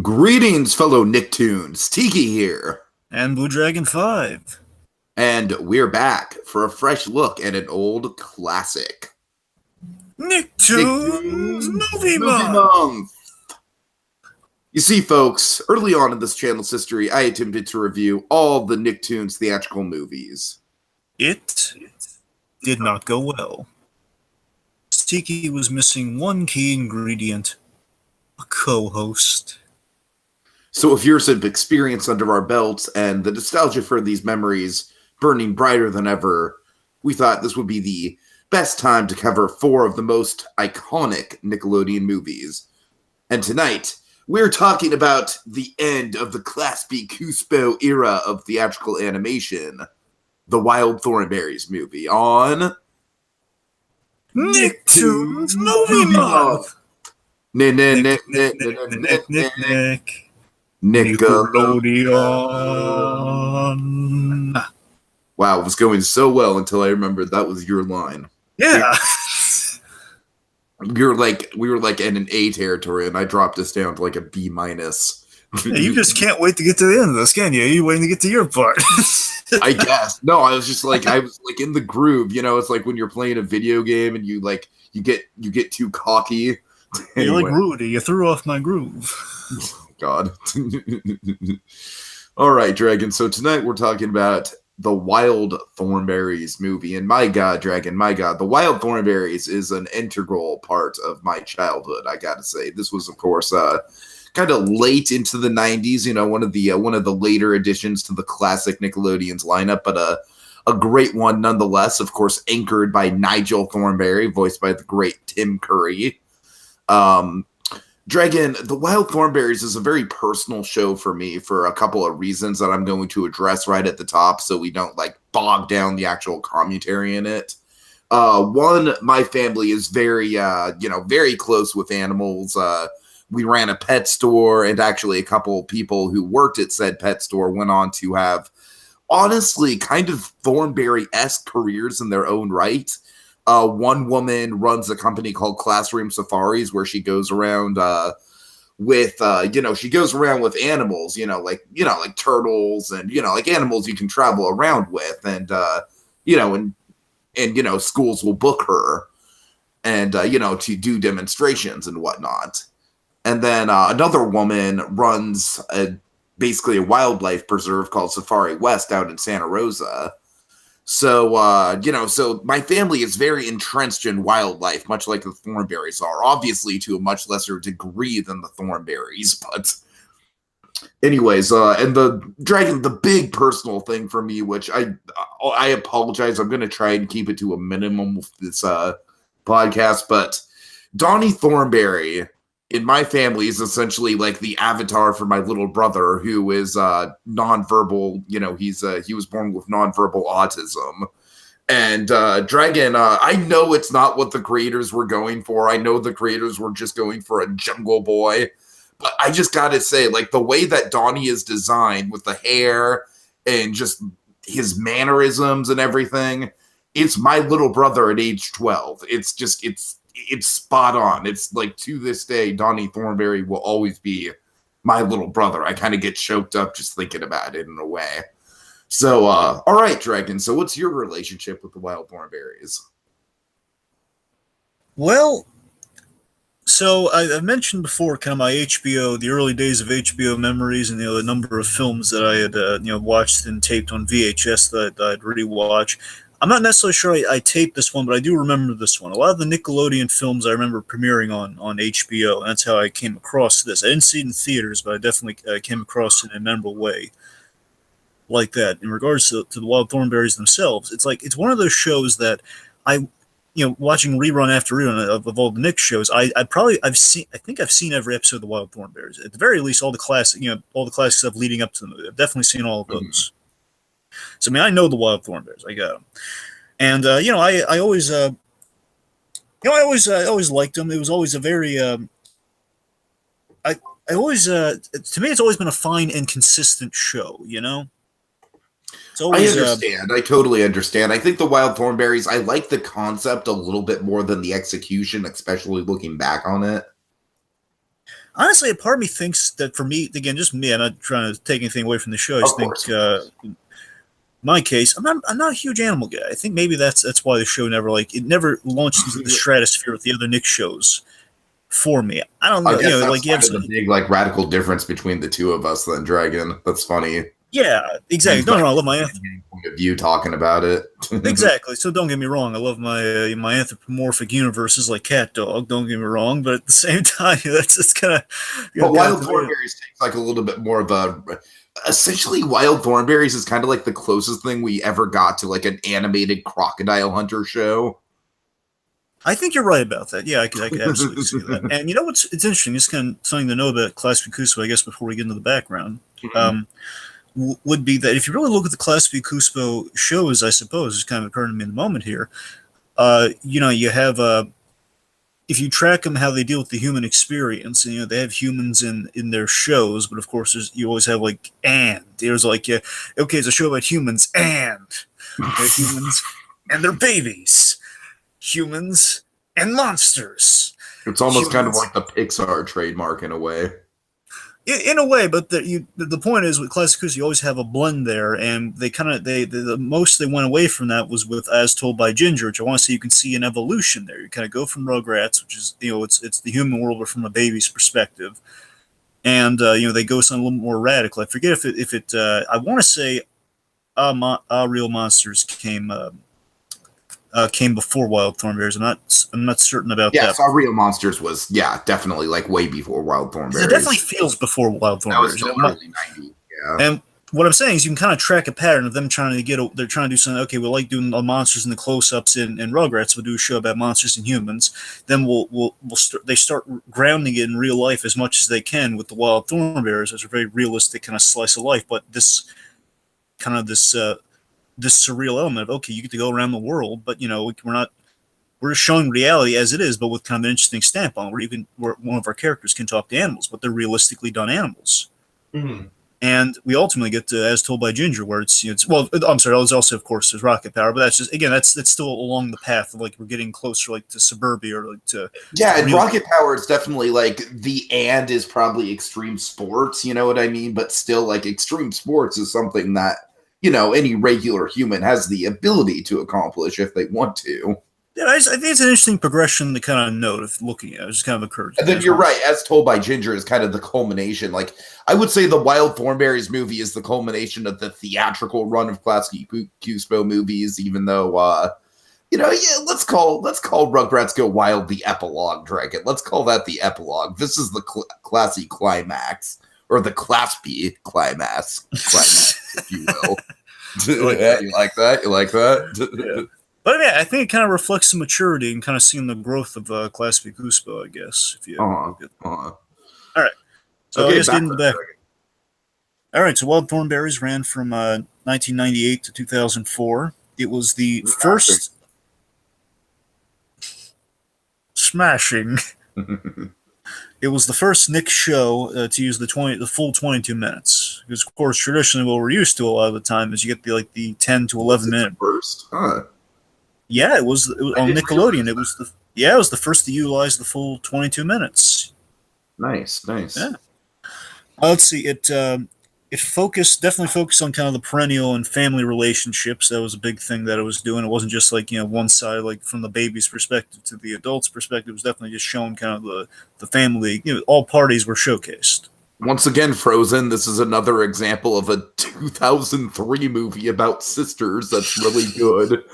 Greetings, fellow NickToons. Tiki here. And BlueDragonFive. And we're back for a fresh look at an old classic. NickToons Movie Movie Month! Month! You see, folks, early on in this channel's history, I attempted to review all the NickToons theatrical movies. It did not go well. Tiki was missing one key ingredient: a co-host. So with years of experience under our belts and the nostalgia for these memories burning brighter than ever, we thought this would be the best time to cover 4 of the most iconic Nickelodeon movies. And tonight, we're talking about the end of the Class B Cuspo era of theatrical animation, the Wild Thornberrys movie on NickToons Movie Month! Nick. Nickelodeon. Wow, it was going so well until I remembered that was your line. Yeah. We were like in an A territory, and I dropped us down to like a B minus. Yeah, you just can't wait to get to the end of this, can you? You're waiting to get to your part. I guess. No, I was in the groove. You know, it's like when you're playing a video game and you get too cocky. You're like Rudy. You threw off my groove. God. All right, Dragon. So tonight we're talking about the Wild Thornberrys movie. And my God, Dragon, my God, the Wild Thornberrys is an integral part of my childhood, I gotta say. This was, of course, kind of late into the 90s, you know, one of the later additions to the classic Nickelodeon's lineup, but a great one nonetheless, of course, anchored by Nigel Thornberry, voiced by the great Tim Curry. Dragon, The Wild Thornberrys is a very personal show for me for a couple of reasons that I'm going to address right at the top so we don't like bog down the actual commentary in it. One, my family is very close with animals. We ran a pet store, and actually a couple of people who worked at said pet store went on to have honestly kind of Thornberry-esque careers in their own right. One woman runs a company called Classroom Safaris where she goes around with animals, like turtles and, like animals you can travel around with. And, schools will book her and, to do demonstrations and whatnot. And then another woman runs basically a wildlife preserve called Safari West out in Santa Rosa. So, so my family is very entrenched in wildlife, much like the Thornberrys are, obviously to a much lesser degree than the Thornberrys. But anyways, and the big personal thing for me, which I apologize, I'm going to try and keep it to a minimum with this podcast, but Donnie Thornberry in my family is essentially like the avatar for my little brother, who is nonverbal. He was born with nonverbal autism. And Dragon, I know it's not what the creators were going for. I know the creators were just going for a jungle boy. But I just gotta say, like, the way that Donnie is designed with the hair and just his mannerisms and everything, it's my little brother at age 12. It's spot on. It's like, to this day, Donnie Thornberry will always be my little brother. I kind of get choked up just thinking about it in a way. So, all right, Dragon. So what's your relationship with the Wild Thornberrys? Well, so I mentioned before kind of my HBO, the early days of HBO memories, and the number of films that I had watched and taped on VHS that I'd rewatch. I'm not necessarily sure I taped this one, but I do remember this one. A lot of the Nickelodeon films I remember premiering on HBO, and that's how I came across this. I didn't see it in theaters, but I definitely came across it in a memorable way like that. In regards to the Wild Thornberrys themselves, it's one of those shows that watching rerun after rerun of all the Nick shows, I think I've seen every episode of the Wild Thornberrys. At the very least, all the classic stuff leading up to the movie. I've definitely seen all of those. Mm-hmm. So, I mean, I know the Wild Thornberrys. I got them. And, I always liked them. It was always a very, to me, it's always been a fine and consistent show, It's always, I understand. I totally understand. I think the Wild Thornberrys, I like the concept a little bit more than the execution, especially looking back on it. Honestly, a part of me thinks that for me, again, just me, I'm not trying to take anything away from the show. I Of just think, course, of course. in my case, I'm not a huge animal guy. I think maybe that's why the show never it never launched into the stratosphere with the other Nick shows for me. I don't I know, guess that's like you have kind of some, the big like radical difference between the two of us. Then Dragon, that's funny. yeah, exactly. Mine's No, like no, I love my a point of view talking about it. exactly. So don't get me wrong. I love my anthropomorphic universes like Cat Dog. Don't get me wrong, but at the same time, that's it's kind of But kind of Wild to me. Thornberrys takes like a little bit more of a. Essentially, Wild Thornberrys is kind of like the closest thing we ever got to like an animated crocodile hunter show. I think you're right about that. Yeah, I could absolutely see that. And you know what's it's interesting. It's kind of something to know about Classic Cuspo, I guess, before we get into the background. Um, would be that if you really look at the Classic Cuspo shows, I suppose, it's kind of occurring to me in the moment here. You have if you track them how they deal with the human experience, and they have humans in their shows, but of course you always have there's like okay, it's a show about humans and they're humans and they're babies, humans and monsters, It's almost kind of humans like the Pixar trademark in a way. in a way, but the point is with Classic Cruise, you always have a blend there, and they kind of the most they went away from that was with As Told by Ginger, which I want to say you can see an evolution there. You kind of go from Rugrats, which is it's the human world, but from a baby's perspective, and they go something a little more radical. I forget if it I want to say Real Monsters came before Wild Thornberrys. I'm not certain about Yeah, that. Saw Real Monsters was definitely like way before Wild It definitely Thornberrys. feels before Wild That was Thornberrys. still early '90s. Yeah. And what I'm saying is, you can kind of track a pattern of them trying to they're trying to do something. Okay, we like doing the monsters and the close-ups in Rugrats. We'll do a show about monsters and humans. Then they start grounding it in real life as much as they can with the Wild Thornberrys as a very realistic kind of slice of life. But this kind of this surreal element of, okay, you get to go around the world, but we're just showing reality as it is, but with kind of an interesting stamp on it, where one of our characters can talk to animals, but they're realistically done animals. Mhm. And we ultimately get to As Told by Ginger, where it's well, I'm sorry, there's also, of course, there's Rocket Power, but that's just, again, that's still along the path of, like, we're getting closer, like, to suburbia, or like to Yeah, and real. Rocket Power is definitely like is probably extreme sports, you know what I mean? But still, like, extreme sports is something that, any regular human has the ability to accomplish if they want to. Yeah, I think it's an interesting progression to kind of note if looking at it. It just kind of occurred to And me then as you're well. right, As Told by Ginger is kind of the culmination. Like, I would say the Wild Thornberrys movie is the culmination of the theatrical run of classic Cuspo movies, even though let's call Rugrats Go Wild the epilogue, Dragon. Let's call that the epilogue. This is the classy climax, or the Class B climax, if you will. Like Yeah, that. you like that? You like that? Yeah. But yeah, I think it kind of reflects some maturity and kind of seeing the growth of Class B Cuspo, I guess. If you Uh-huh. look at Uh-huh. all right, so I Okay, guess back getting to the that, back. Dragon. All right, so Wild Thornberrys ran from 1998 to 2004. It was the first smashing. It was the first Nick show to use the full 22 minutes. Because of course, traditionally, what we're used to a lot of the time is you get the 10 to 11 minute. First, huh? Yeah, it was I on didn't Nickelodeon. realize It was it was the first to utilize the full 22 minutes. Nice, nice. Yeah. Let's see. It definitely focused on kind of the perennial and family relationships. That was a big thing that it was doing. It wasn't just like one side, like from the baby's perspective to the adult's perspective. It was definitely just showing kind of the family. All parties were showcased. Once again, Frozen. This is another example of a 2003 movie about sisters that's really good.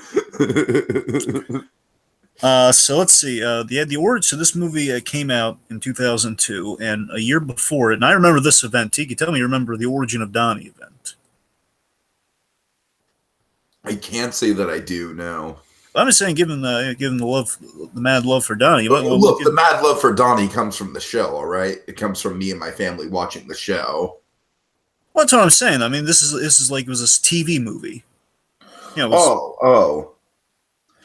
So let's see. The origin. So this movie came out in 2002, and a year before it. And I remember this event. Tiki, tell me you remember the Origin of Donnie event. I can't say that I do, no. I'm just saying, given the love, the mad love for Donnie, you might want to look Look, the in. mad love for Donnie comes from the show, all right? It comes from me and my family watching the show. Well, that's what I'm saying. I mean, this is like it was a TV movie. Oh.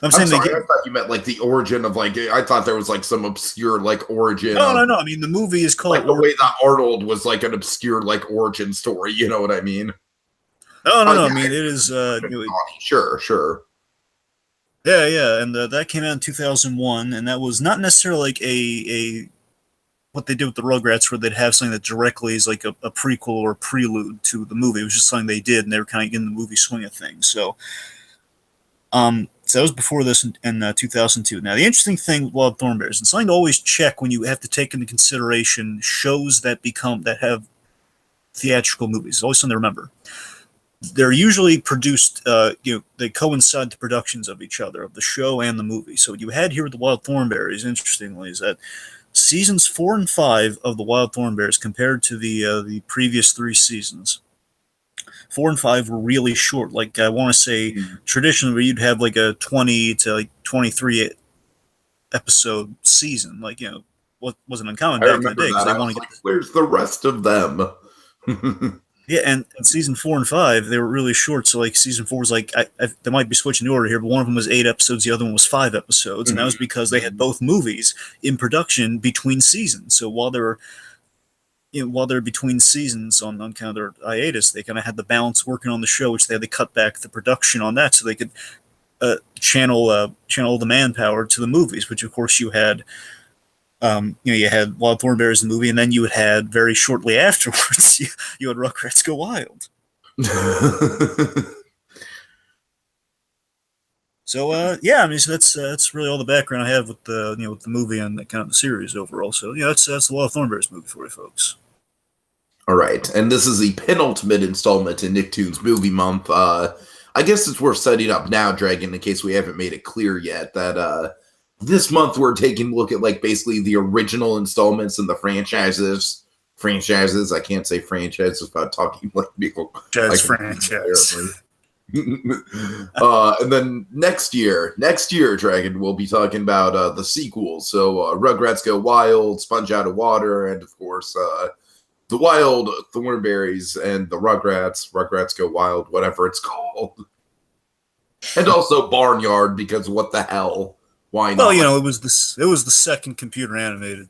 I'm I'm saying they sorry, get. I thought you meant like the origin of like, I thought there was like some obscure like origin No, of no, no. I mean, the movie is called. like the way that Arnold was like an obscure like origin story, you know what I mean? No, no, no. I Yeah, mean, it is. Sure. Yeah, yeah, and that came out in 2001, and that was not necessarily like a what they did with the Rugrats, where they'd have something that directly is like a prequel or prelude to the movie. It was just something they did, and they were kind of getting the movie swing of things. So that was before this in 2002. Now, the interesting thing with Wild Thornberrys, and something to always check when you have to take into consideration shows that have theatrical movies. Always something to remember. They're usually produced, they coincide the productions of each other, of the show and the movie. So what you had here with the Wild Thornberrys, interestingly, is that seasons 4 and 5 of the Wild Thornberrys, compared to the previous 3 seasons, 4 and 5 were really short. Like, I want to say, traditionally, you'd have like a 20 to like 23 episode season. Like, what wasn't uncommon back in the day. That. I was like, where's the rest of them? Yeah, and season 4 and 5, they were really short. So, like, season 4 was like, they might be switching the order here, but one of them was 8 episodes, the other one was 5 episodes. And that was because they had both movies in production between seasons. So while they're between seasons on kind of their hiatus, they kind of had the balance working on the show, which they had to cut back the production on that so they could channel the manpower to the movies, which, of course, you had. You had Wild Thornberrys the movie, and then you had very shortly afterwards, you had Rugrats Go Wild. So so that's really all the background I have with the with the movie and kind of the series overall. So that's the Wild Thornberrys movie for you folks. All right, and this is the penultimate installment in NickToons Movie Month. I guess it's worth setting up now, Dragon, in case we haven't made it clear yet that this month we're taking a look at like basically the original installments in the franchises. I can't say franchise without talking like people. Franchise. And then next year, Dragon, we'll be talking about the sequels. So Rugrats Go Wild, Sponge Out of Water, and of course the Wild Thornberrys and the Rugrats Go Wild, whatever it's called. And also Barnyard, because what the hell? Why not? Well, it was the second computer animated.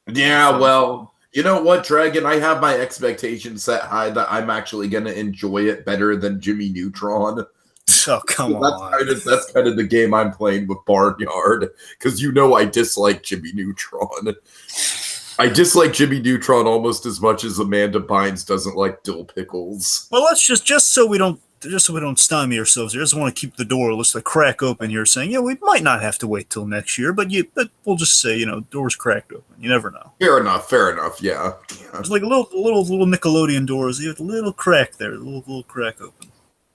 Yeah, well, you know what, Dragon? I have my expectations set high that I'm actually going to enjoy it better than Jimmy Neutron. Oh, come on. That's kind of the game I'm playing with Barnyard, because I dislike Jimmy Neutron. I dislike Jimmy Neutron almost as much as Amanda Bynes doesn't like dill pickles. Well, let's just so we don't stymie ourselves here. I just want to keep the door, let's crack open here, saying, we might not have to wait till next year, but we'll just say, doors cracked open. You never know. Fair enough. Yeah. It's like a little Nickelodeon doors. You have a little crack there, a little crack open.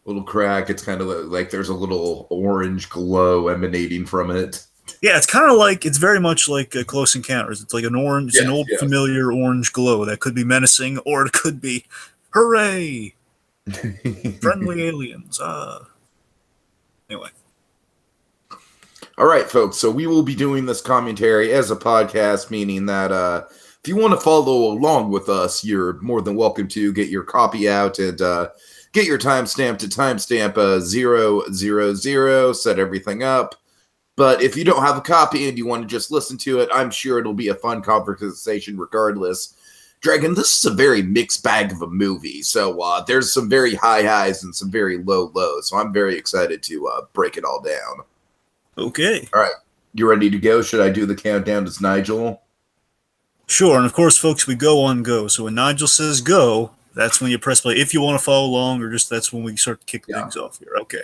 Little crack. It's kind of like there's a little orange glow emanating from it. Yeah, it's very much like Close Encounters. It's like an orange, an old familiar orange glow that could be menacing, or it could be, hooray! Friendly aliens. Anyway. All right, folks. So we will be doing this commentary as a podcast, meaning that if you want to follow along with us, you're more than welcome to get your copy out and get your timestamp to timestamp 000. Set everything up. But if you don't have a copy and you want to just listen to it, I'm sure it'll be a fun conversation regardless. Dragon, this is a very mixed bag of a movie, so there's some very high highs and some very low lows, so I'm very excited to break it all down. Okay. All right. You ready to go? Should I do the countdown as Nigel? Sure, and of course, folks, we go on go, so when Nigel says go, that's when you press play. If you want to follow along, or just that's when we start to kick things off here. Okay.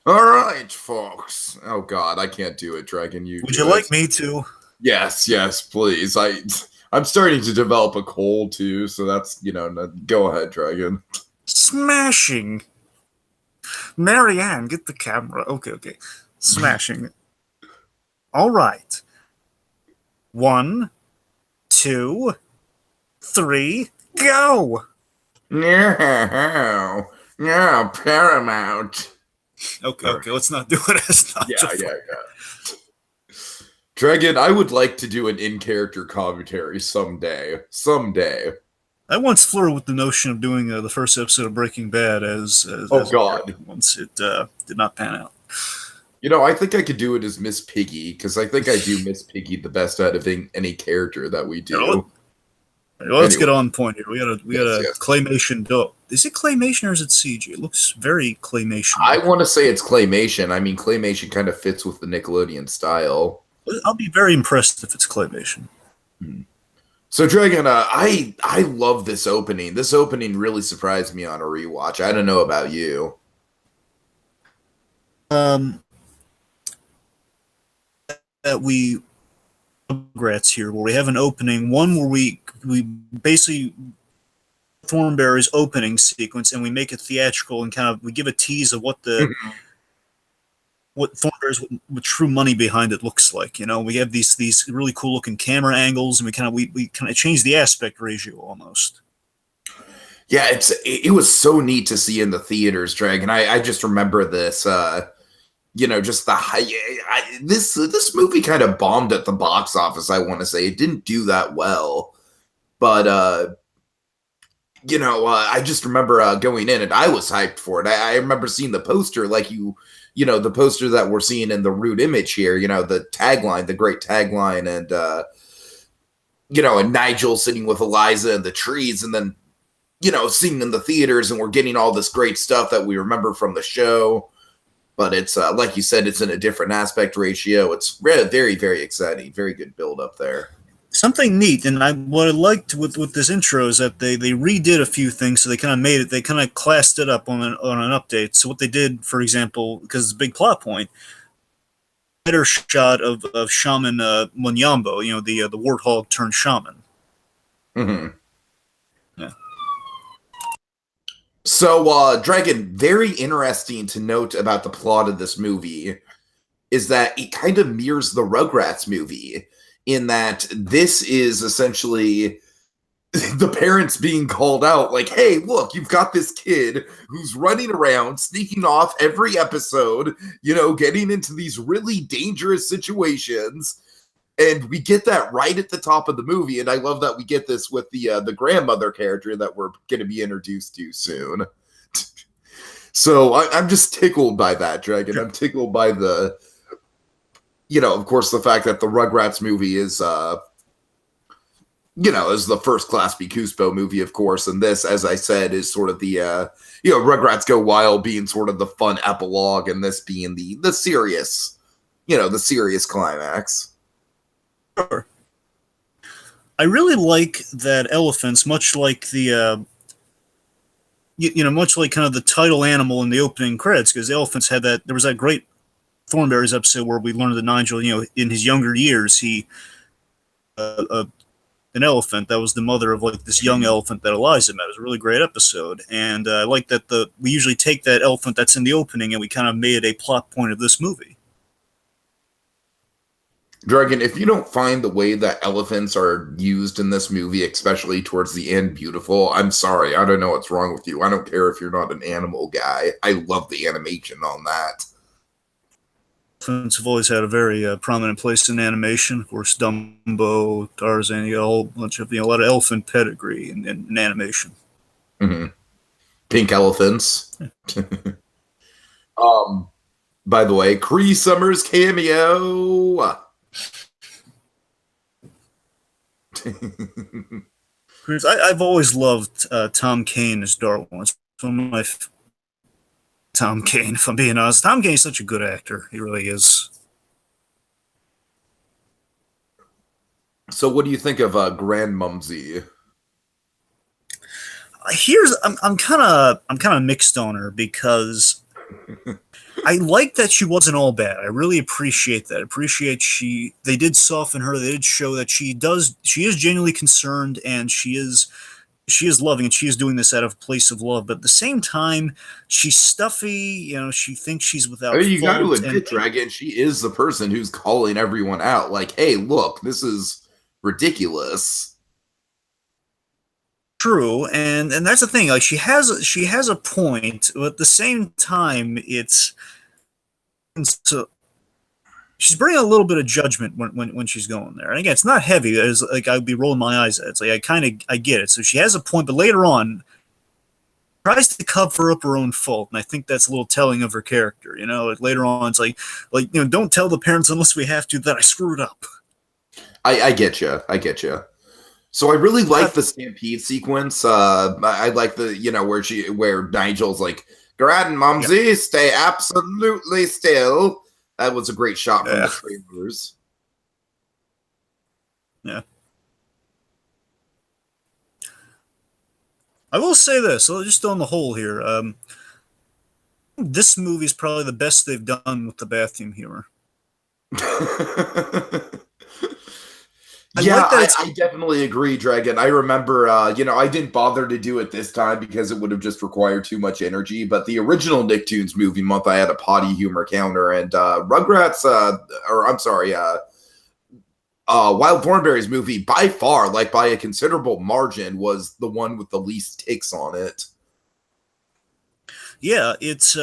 All right, folks. Oh, God, I can't do it, Dragon. Would you like me to? Yes, please. I'm starting to develop a cold, too, so that's, go ahead, Dragon. Smashing. Marianne, get the camera. Okay. Smashing. All right. 1, 2, 3, go! No, Paramount. Okay, let's not do it as not. Yeah. Dragon, I would like to do an in-character commentary someday. I once flirted with the notion of doing the first episode of Breaking Bad as God. Once it did not pan out. I think I could do it as Miss Piggy, because I think I do Miss Piggy the best out of any character that we do. Let's get on point here. We got a claymation doll. Is it claymation or is it CG? It looks very claymation. I want to say it's claymation. I mean, claymation kind of fits with the Nickelodeon style. I'll be very impressed if it's claymation. So Dragon, I love this opening. This opening really surprised me on a rewatch. I don't know about you. Um, that we regrets here, where we have an opening, one where we basically Thornberrys opening sequence, and we make it theatrical and kind of we give a tease of what Thornberrys with true money behind it looks like. You know, we have these really cool looking camera angles, and we kind of change the aspect ratio almost. Yeah, it was so neat to see in the theaters, Dragon. I just remember this. Just the high. This movie kind of bombed at the box office. I want to say it didn't do that well, but I just remember going in and I was hyped for it. I remember seeing the poster, like the poster that we're seeing in the root image here. The tagline, the great tagline, and and Nigel sitting with Eliza in the trees, and then seeing in the theaters, and we're getting all this great stuff that we remember from the show. But it's like you said, it's in a different aspect ratio. It's very, very exciting. Very good build up there. Something neat, and what I liked with this intro is that they redid a few things, so they kind of made it, they kind of classed it up on an update. So what they did, for example, because it's a big plot point, better shot of Shaman Munyambo, the warthog turned shaman. Mm-hmm. Yeah. So, Dragon, very interesting to note about the plot of this movie is that it kind of mirrors the Rugrats movie in that this is essentially the parents being called out like, hey, look, you've got this kid who's running around, sneaking off every episode, getting into these really dangerous situations. And we get that right at the top of the movie, and I love that we get this with the grandmother character that we're going to be introduced to soon. So I'm just tickled by that, Dragon. I'm tickled by the, of course, the fact that the Rugrats movie is, is the first Class B Cuspo movie, of course, and this, as I said, is sort of the, Rugrats Go Wild being sort of the fun epilogue, and this being the serious, the serious climax. Sure. I really like that elephants, much like the, much like kind of the title animal in the opening credits, because the elephants had that. There was that great Thornberrys episode where we learned that Nigel, in his younger years, he an elephant that was the mother of like this young elephant that Eliza met. It was a really great episode, and I like that we usually take that elephant that's in the opening and we kind of made it a plot point of this movie. Dragon, if you don't find the way that elephants are used in this movie, especially towards the end, beautiful, I'm sorry. I don't know what's wrong with you. I don't care if you're not an animal guy. I love the animation on that. Elephants have always had a very prominent place in animation. Of course, Dumbo, Tarzan, you got a whole bunch of, a lot of elephant pedigree in animation. Mm-hmm. Pink elephants. By the way, Cree Summers cameo. I've always loved Tom Kane as Darwin. It's one of my Tom Kane, if I'm being honest. Tom Kane's such a good actor. He really is. So what do you think of Grand Mumsy? I'm kind of mixed on her because I like that she wasn't all bad. I really appreciate that. They did soften her. They did show that she is genuinely concerned, and she is loving, and she is doing this out of a place of love. But at the same time, she's stuffy. She thinks she's without fault. You got to admit, Dragon, she is the person who's calling everyone out. Like, hey, look, this is ridiculous. True, and that's the thing. Like, she has a point, but at the same time, she's bringing a little bit of judgment when she's going there. And again, it's not heavy. It's like I'd be rolling my eyes at it. It's like I get it. So she has a point, but later on, tries to cover up her own fault, and I think that's a little telling of her character. Like later on, it's like don't tell the parents unless we have to that I screwed up. I get you. So I really like the stampede sequence. I like the where Nigel's like, Grand Mumsy, stay absolutely still. That was a great shot from the trailers. Yeah. I will say this, so just on the whole here, this movie is probably the best they've done with the bathroom humor. I Yeah, like that it's I definitely agree, Dragon. I remember, I didn't bother to do it this time because it would have just required too much energy. But the original NickToons Movie Month, I had a potty humor counter, and Rugrats, or I'm sorry, Wild Thornberrys movie, by far, like by a considerable margin, was the one with the least ticks on it. yeah, it's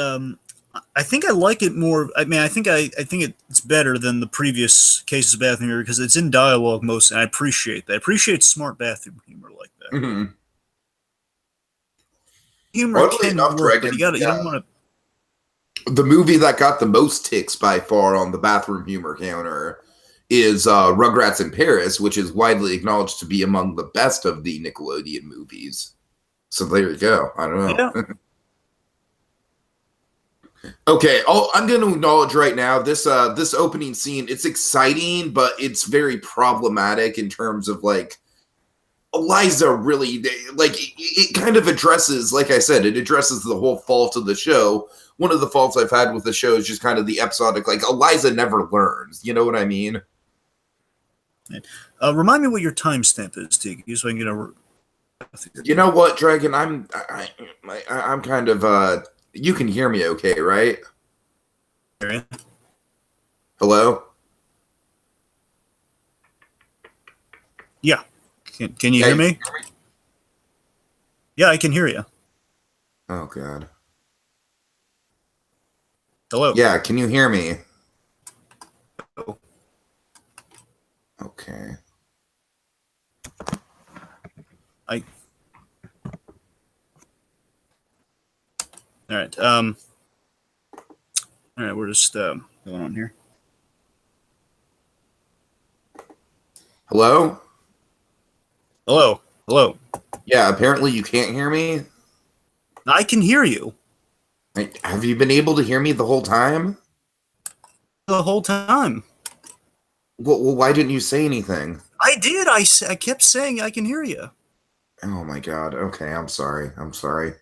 I think I like it more. I mean, I think it's better than the previous cases of bathroom humor because it's in dialogue most, and I appreciate that. I appreciate smart bathroom humor like that. Mhm. Humor Oddly can enough, work, but Dragon, you don't want to. the movie that got the most ticks by far on the bathroom humor counter is Rugrats in Paris, which is widely acknowledged to be among the best of the Nickelodeon movies. So there you go. I don't know. Yeah, Okay, I'm going to acknowledge right now this opening scene. It's exciting, but it's very problematic in terms of like Eliza really like it kind of addresses, like I said, it addresses the whole fault of the show. One of the faults I've had with the show is just kind of the episodic, like Eliza never learns. You know what I mean? remind me what your timestamp is, Tiki, so I can get over. You know what, Dragon? I'm kind of you can hear me okay, right? Hello? Yeah, can you Yeah, hear me? Yeah, I can hear you. oh god. Hello. Yeah, can you hear me? Okay. I. All right. All right. We're just going on here. Hello? Hello. Hello. Yeah, apparently you can't hear me. I can hear you Have you been able to hear me the whole time? the whole time. Well, why didn't you say anything? I did. I kept saying I can hear you. Oh my god. Okay, I'm sorry. I'm sorry.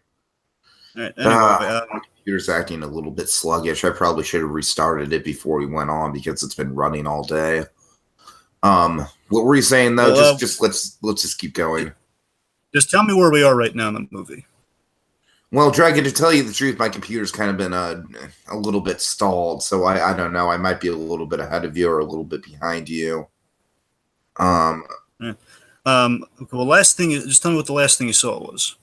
All right. Anyway, My computer's acting a little bit sluggish. I probably should have restarted it before we went on because it's been running all day. What were you saying though? well, Just let's just keep going. just tell me where we are right now in the movie. Well, Dragon, to tell you the truth, my computer's kind of been a little bit stalled, so I don't know. I might be a little bit ahead of you or a little bit behind you. Yeah. Okay, well, last thing is just tell me what the last thing you saw was.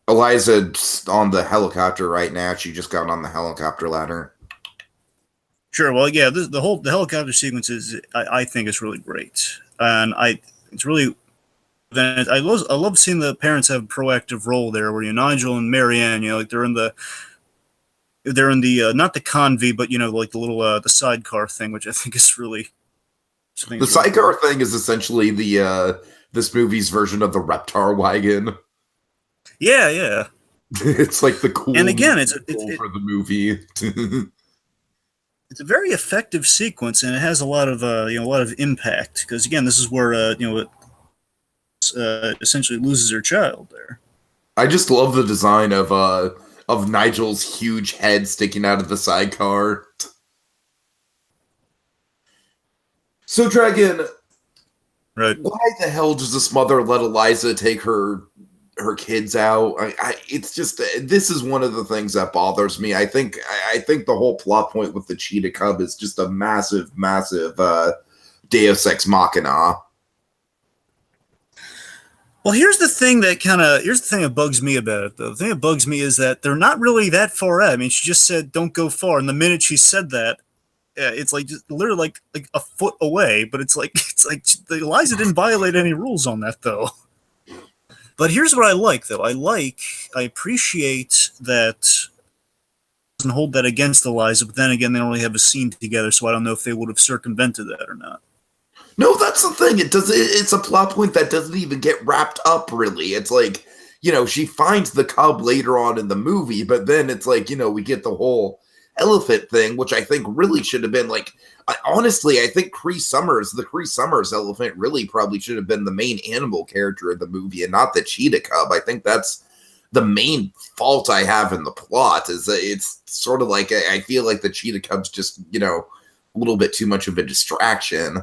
Eliza's on the helicopter right now. She just got on the helicopter ladder. Sure. Well, yeah. The helicopter sequence is I think is really great, and it's really. Then I love seeing the parents have a proactive role there, where Nigel and Marianne, like they're in the not the convy, but like the little the sidecar thing, which I think is really. The sidecar thing is essentially the this movie's version of the Reptar wagon. Yeah, yeah. It's like the cool And again, for the movie. it's a very effective sequence, and it has a lot of a lot of impact because again, this is where it essentially loses her child there. I just love the design of Nigel's huge head sticking out of the sidecar. So, Dragon, Right. why the hell does this mother let Eliza take her kids out? It's just this is one of the things that bothers me. I think the whole plot point with the cheetah cub is just a massive Deus Ex Machina. Well, here's the thing that bugs me about it, though. The thing that bugs me is that they're not really that far out. I mean, she just said, "Don't go far," and the minute she said that, it's like just literally like a foot away. But it's like Eliza didn't violate any rules on that, though. But here's what I like, though. I appreciate that doesn't hold that against Eliza. But then again, they only have a scene together, so I don't know if they would have circumvented that or not. No, that's the thing. It's a plot point that doesn't even get wrapped up. Really, it's like she finds the cub later on in the movie, but then it's like we get the whole elephant thing, which I think really should have been like, honestly, I think the Cree Summers elephant really probably should have been the main animal character of the movie and not the cheetah cub. I think that's the main fault I have in the plot, is that it's sort of like, I feel like the cheetah cub's just, a little bit too much of a distraction.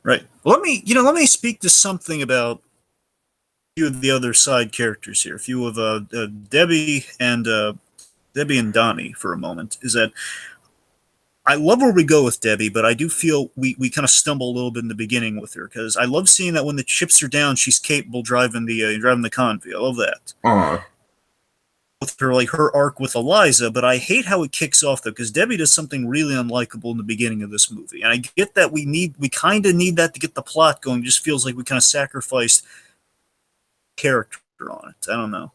Right. Let me speak to something about a few of the other side characters here. A few of Debbie and Donnie for a moment. Is that I love where we go with Debbie, but I do feel we kind of stumble a little bit in the beginning with her, because I love seeing that when the chips are down, she's capable driving the convoy. I love that. With her arc with Eliza, but I hate how it kicks off though, because Debbie does something really unlikable in the beginning of this movie, and I get that we kind of need that to get the plot going. It just feels like we kind of sacrificed character on it. I don't know.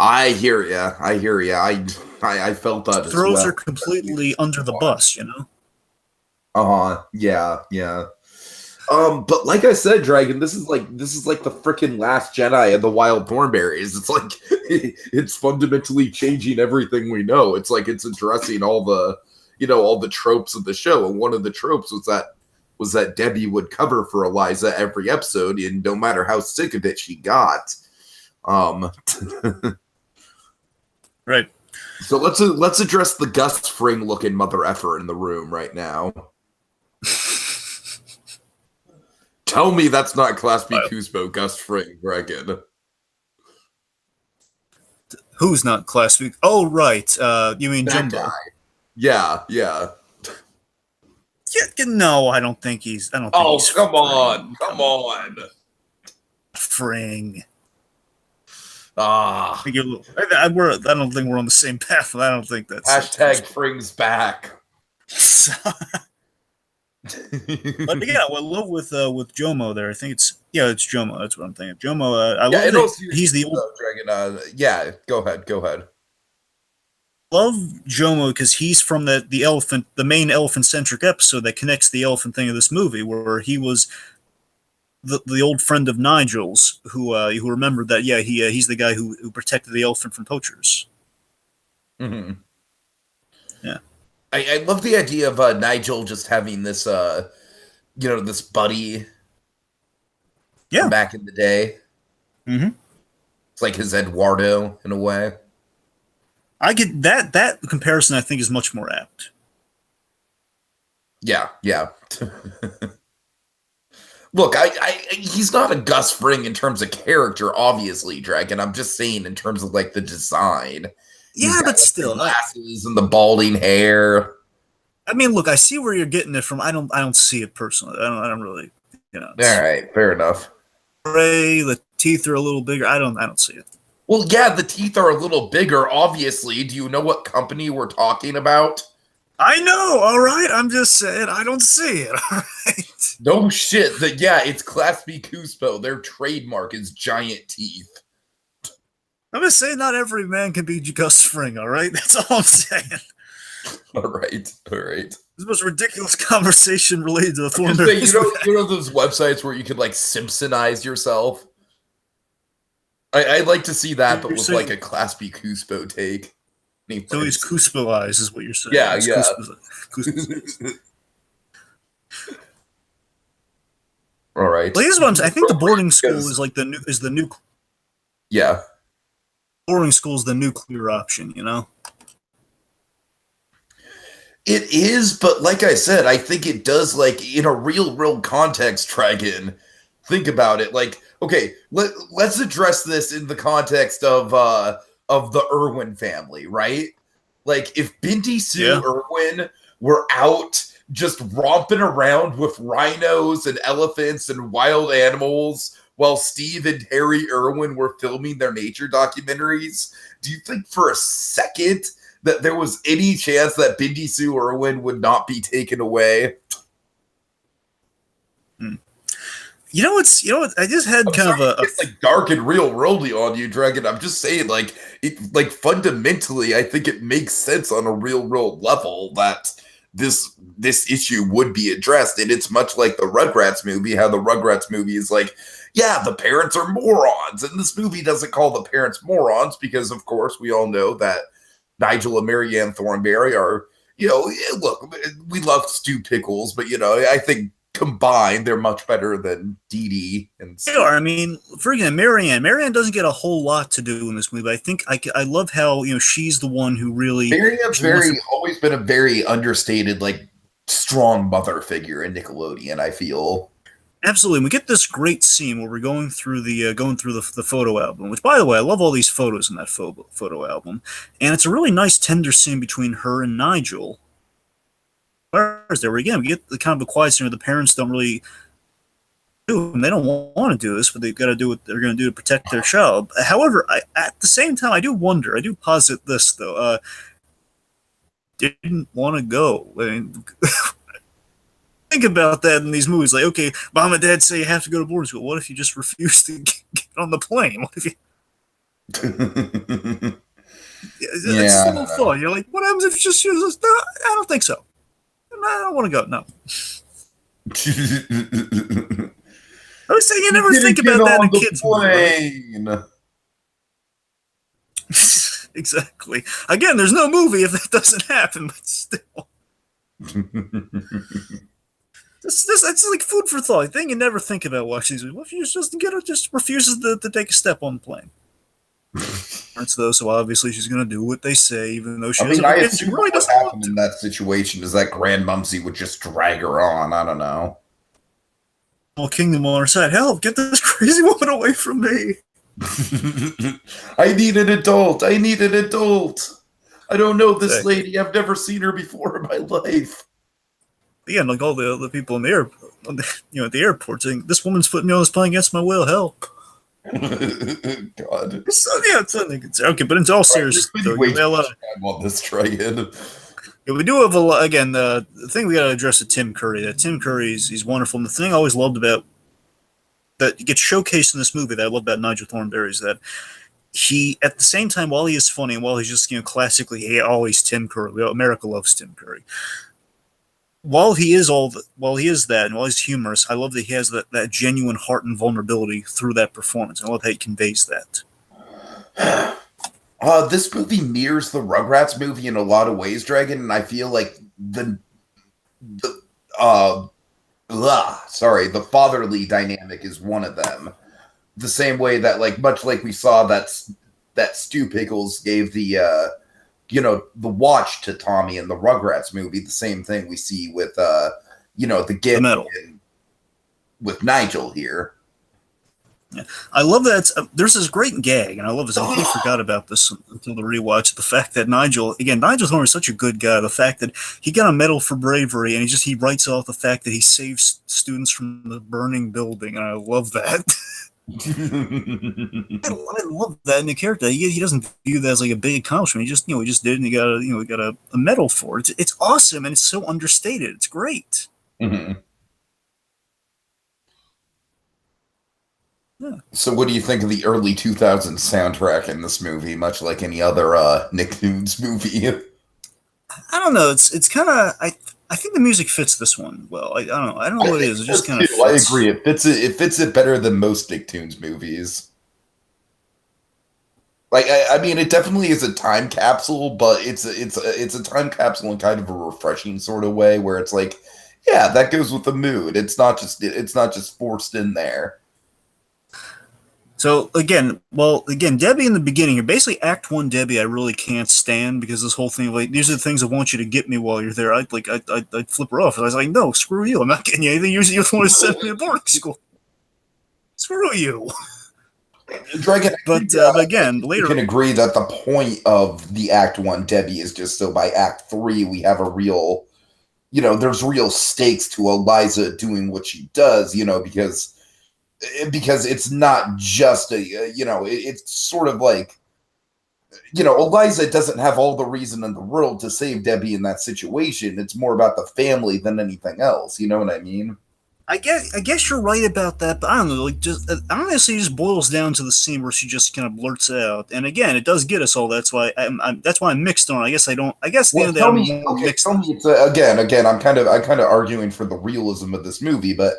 I hear ya. I felt that as throws well. her completely under the bus, Yeah. But like I said, Dragon, this is like the freaking Last Jedi and the Wild Thornberrys. It's like it's fundamentally changing everything we know. It's like it's addressing all the tropes of the show, and one of the tropes was that Debbie would cover for Eliza every episode, and no matter how sick of it she got. Right. So let's address the Gus Fring looking mother effer in the room right now. Tell me that's not Class B Kuzbo Gus Fring, Dragon. Who's not Class B? Oh, right. You mean that Jumbo? Guy. Yeah. Yeah. No, I don't think he's. I don't. Think he's come on. Fring. I don't think we're on the same path. I don't think that's hashtag Fring's back. But yeah, I love with Jomo there. I think it's Jomo. That's what I'm thinking. Jomo. I love that he's the old Dragon. Go ahead. Love Jomo because he's from the main elephant centric episode that connects the elephant thing of this movie, where he was the old friend of Nigel's who remembered that he's the guy who protected the elephant from poachers. Mm-hmm. Yeah. I love the idea of Nigel just having this, this buddy. Yeah. From back in the day. Mm-hmm. It's like his Eduardo in a way. I get that. That comparison, I think, is much more apt. Yeah. Look, he's not a Gus Fring in terms of character, obviously, Dragon. I'm just saying in terms of like the design. Yeah, but still, the glasses and the balding hair. I mean, look, I see where you're getting it from. I don't see it personally. I don't really, All right, fair enough. Gray, the teeth are a little bigger. I don't see it. Well, yeah, the teeth are a little bigger, obviously. Do you know what company we're talking about? I know, all right? I'm just saying, I don't see it, all right? No shit. It's Class B Kuzbo. Their trademark is giant teeth. I'm just saying not every man can be Gus Fring, all right? That's all I'm saying. All right. This is the most ridiculous conversation related to the Thornberrys. You know those websites where you could, like, Simpsonize yourself? I'd like to see that, but with, like, a Class B Kuzbo take. Anyways. So he's Kuzbo-ized, is what you're saying. Yeah. All right. Well, here's what I'm saying. I think the boarding school is like the new. Yeah. Boarding school is the nuclear option, It is, but like I said, I think it does, like, in a real context, Dragon. Think about it. Like, okay, let's address this in the context of the Irwin family, right? Like, if Binti Sue Irwin were out just romping around with rhinos and elephants and wild animals while Steve and Harry Irwin were filming their nature documentaries, do you think for a second that there was any chance that Binti Sue Irwin would not be taken away? You know what? I just had it's like dark and real worldly on you, Dragon. I'm just saying, like, fundamentally, I think it makes sense on a real level that this issue would be addressed. And it's much like the Rugrats movie, how the Rugrats movie is like, yeah, the parents are morons. And this movie doesn't call the parents morons because, of course, we all know that Nigel and Marianne Thornberry are, look, we love Stu Pickles, but, I think combined, they're much better than Dee Dee. And they are. I mean, for example, Marianne doesn't get a whole lot to do in this movie. But I think I love how she's the one who really. Marianne's always been a very understated, like strong mother figure in Nickelodeon, I feel. Absolutely, we get this great scene where we're going through the photo album. Which, by the way, I love all these photos in that photo album, and it's a really nice, tender scene between her and Nigel. There, again, we get the kind of a quiet scene where the parents don't really do, and they don't want to do this, but they've got to do what they're going to do to protect their child. However, at the same time, I do posit this though. Didn't want to go. I mean, think about that in these movies. Like, okay, mom and dad say you have to go to boarding school. What if you just refuse to get on the plane? What if you? It's a little thought. You're like, what happens if she just? No, I don't think so. I don't want to go. No. I was saying you never think about that in kids' movies. Exactly. Again, there's no movie if that doesn't happen, but still. That's like food for thought. A thing you never think about watching these movies. What if you just refuses to take a step on the plane? Though, so obviously she's going to do what they say, even though she doesn't. I assume really what happened in that situation is that Grand Mumsy would just drag her on. I don't know. Well, Kingdom on her side. Help! Get this crazy woman away from me. I need an adult. I need an adult. I don't know this lady. I've never seen her before in my life. Yeah, like all the other people in the at the airport saying, "This woman's putting me on this plane against my will. Help!" God. So yeah, it's okay, but in all seriousness, though, on this dragon. Yeah, we do have a lot. Again, the thing we got to address is Tim Curry. That Tim Curry he's wonderful. And the thing I always loved about that gets showcased in this movie that I love about Nigel Thornberry is that he, at the same time, while he is funny and while he's just classically, hey, always Tim Curry. America loves Tim Curry. While he is that, and while he's humorous, I love that he has that genuine heart and vulnerability through that performance. I love how he conveys that. This movie mirrors the Rugrats movie in a lot of ways, Dragon, and I feel like the fatherly dynamic is one of them. The same way that, like, much like we saw that Stu Pickles gave the watch to Tommy in the Rugrats movie, the same thing we see with the gift with Nigel here. Yeah. I love that. There's this great gag, and I love this. I totally forgot about this until the rewatch. The fact that Nigel Thorne is such a good guy. The fact that he got a medal for bravery, and he writes off the fact that he saves students from the burning building, and I love that. I love that in the character. He doesn't view that as like a big accomplishment. He just did, and he got a medal for it. It's awesome, and it's so understated. It's great. Mm-hmm. Yeah. So what do you think of the early 2000s soundtrack in this movie, much like any other NickToons movie? I don't know. It's kind of I think the music fits this one well. I don't know. I don't know what it is. It just kind of fits. I agree. It fits it better than most NickToons movies. Like I mean, it definitely is a time capsule, but it's a time capsule in kind of a refreshing sort of way where it's like, yeah, that goes with the mood. It's not just forced in there. So again, Debbie in the beginning, basically Act 1 Debbie, I really can't stand because this whole thing, like, these are the things I want you to get me while you're there. I'd flip her off. I was like, no, screw you. I'm not getting you anything. You just want to send me to boarding school. Screw you. Dragon, but again, later you can agree that the point of the Act 1 Debbie is just so by Act 3 we have a real, there's real stakes to Eliza doing what she does, because it's not just it's sort of like, Eliza doesn't have all the reason in the world to save Debbie in that situation. It's more about the family than anything else. You know what I mean? I guess you're right about that, but I don't know. Like, just honestly, it just boils down to the scene where she just kind of blurts it out. And again, it does get us all. That's why I'm mixed on it. I guess I don't. I guess at the Well, end of the day, tell I'm me, more okay, mixed. tell me it's again. I'm kind of arguing for the realism of this movie, but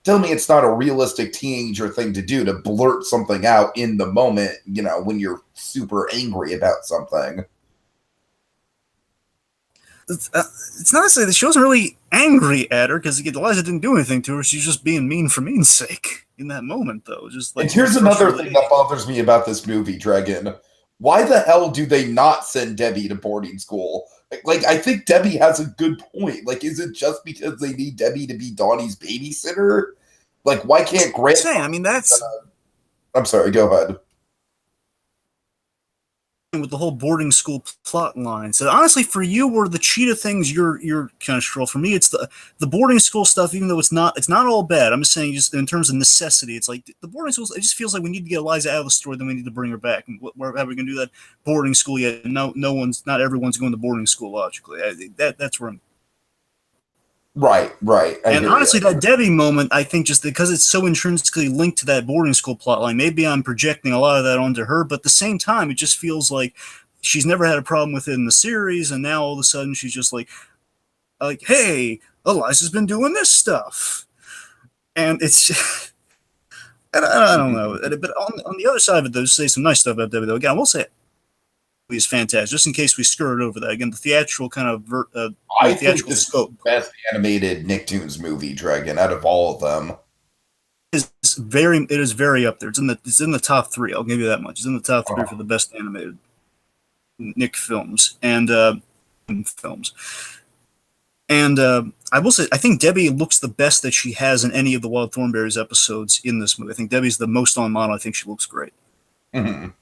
tell me it's not a realistic teenager thing to do to blurt something out in the moment. When you're super angry about something. It's not to say that she wasn't really angry at her because Eliza didn't do anything to her. She's just being mean for mean's sake in that moment, though. Just And like here's another thing frustrated. that bothers me about this movie, Dragon. Why the hell do they not send Debbie to boarding school? Like, I think Debbie has a good point. Like, is it just because they need Debbie to be Donnie's babysitter? Like, why can't Saying, Grandpa? I mean, that's I'm sorry, go ahead. with the whole boarding school plot line. So honestly, for you, were the cheetah things you're kind of stroll. For me, it's the boarding school stuff. Even though it's not all bad. I'm just saying, just in terms of necessity, it's like the boarding schools. It just feels like we need to get Eliza out of the story, then we need to bring her back. And how are we going to do that? Boarding school? Yeah, not everyone's going to boarding school. Logically, that's where I'm. Right. I And hear you. honestly, that Debbie moment, I think, just because it's so intrinsically linked to that boarding school plotline, maybe I'm projecting a lot of that onto her, but at the same time, it just feels like she's never had a problem with it in the series, and now all of a sudden she's just like, hey, Eliza's been doing this stuff, and it's. And I don't know, but on the other side of it, though, to say some nice stuff about Debbie, though, again, I will say is fantastic. Just in case we skirt over that, again, the theatrical kind of I think theatrical this is the scope best animated Nicktoons movie, Dragon, out of all of them. it is very up there. It's in the top three. I'll give you that much. It's in the top three Uh, for the best animated Nick films and films. And I will say, I think Debbie looks the best that she has in any of the Wild Thornberrys episodes in this movie. I think Debbie's the most on model. I think she looks great mhm.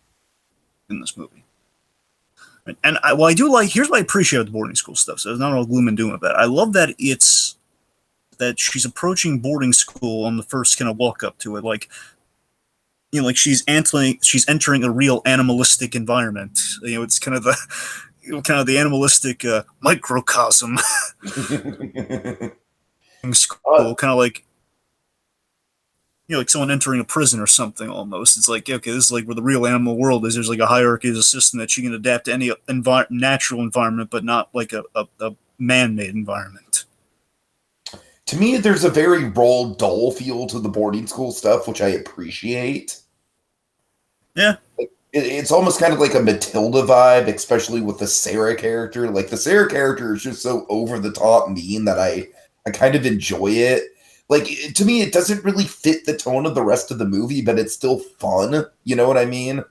in this movie. And I do like. Here's what I appreciate with the boarding school stuff. So it's not all gloom and doom about it. I love that she's approaching boarding school on the first kind of walk up to it, like like she's entering a real animalistic environment. It's kind of the animalistic microcosm uh, school, kind of like like someone entering a prison or something. Almost, it's like, okay, this is like where the real animal world is. There's like a hierarchy of the system that she can adapt to any natural environment, but not like a man-made environment. to me, there's a very Roald Dahl feel to the boarding school stuff, which I appreciate. Yeah. It's almost kind of like a Matilda vibe, especially with the Sarah character. Like the Sarah character is just so over the top mean that I kind of enjoy it. Like to me, it doesn't really fit the tone of the rest of the movie, but it's still fun. You know what I mean?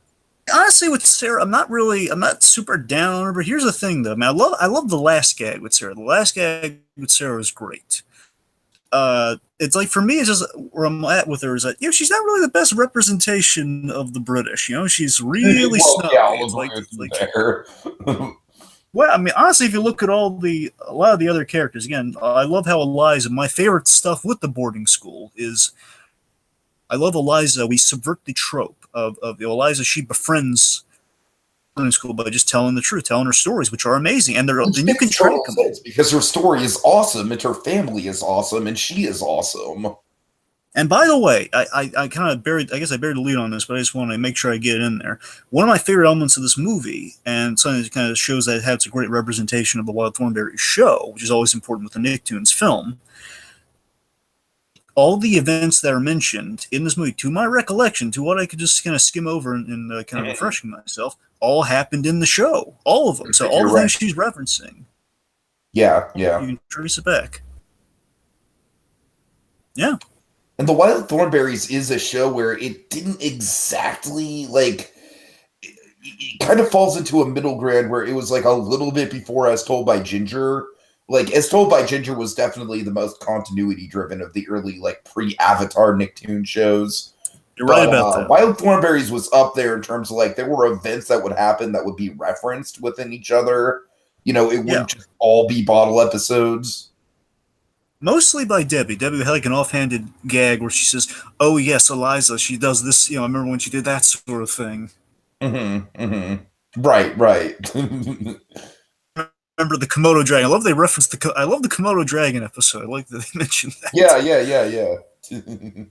Honestly, with Sarah, I'm not super down on her. But here's the thing, though, man. I love the last gag with Sarah. The last gag with Sarah is great. It's like, for me, it's just where I'm at with her is that she's not really the best representation of the British. She's really Well, yeah, snobby. I'll agree with It's you like there. well, I mean, honestly, if you look at a lot of the other characters, again, I love how Eliza. My favorite stuff with the boarding school is I love Eliza. We subvert the trope of Eliza. She befriends boarding school by just telling the truth, telling her stories, which are amazing, and Which then you makes can track total them. sense because her story is awesome and her family is awesome and she is awesome. And by the way, I kind of buried, I guess I buried the lead on this, but I just want to make sure I get it in there. One of my favorite elements of this movie, and something that kind of shows that it has a great representation of the Wild Thornberrys show, which is always important with a Nicktoons film, all the events that are mentioned in this movie, to my recollection, to what I could just kind of skim over and kind of refreshing myself, all happened in the show. All of them. So all You're the right. things she's referencing, Yeah. you can trace it back. Yeah. And The Wild Thornberrys is a show where it didn't exactly it kind of falls into a middle ground where it was like a little bit before As Told by Ginger. Like As Told by Ginger was definitely the most continuity driven of the early pre-Avatar Nicktoon shows. You're right But about that. Wild Thornberrys was up there in terms of there were events that would happen that would be referenced within each other. It Yeah. wouldn't just all be bottle episodes. Mostly by Debbie. Debbie had like an offhanded gag where she says, "Oh yes, Eliza, she does this." I remember when she did that sort of thing. Right. remember the Komodo dragon. I love they referenced I love the Komodo dragon episode. I like that they mentioned that. Yeah, yeah, yeah, yeah.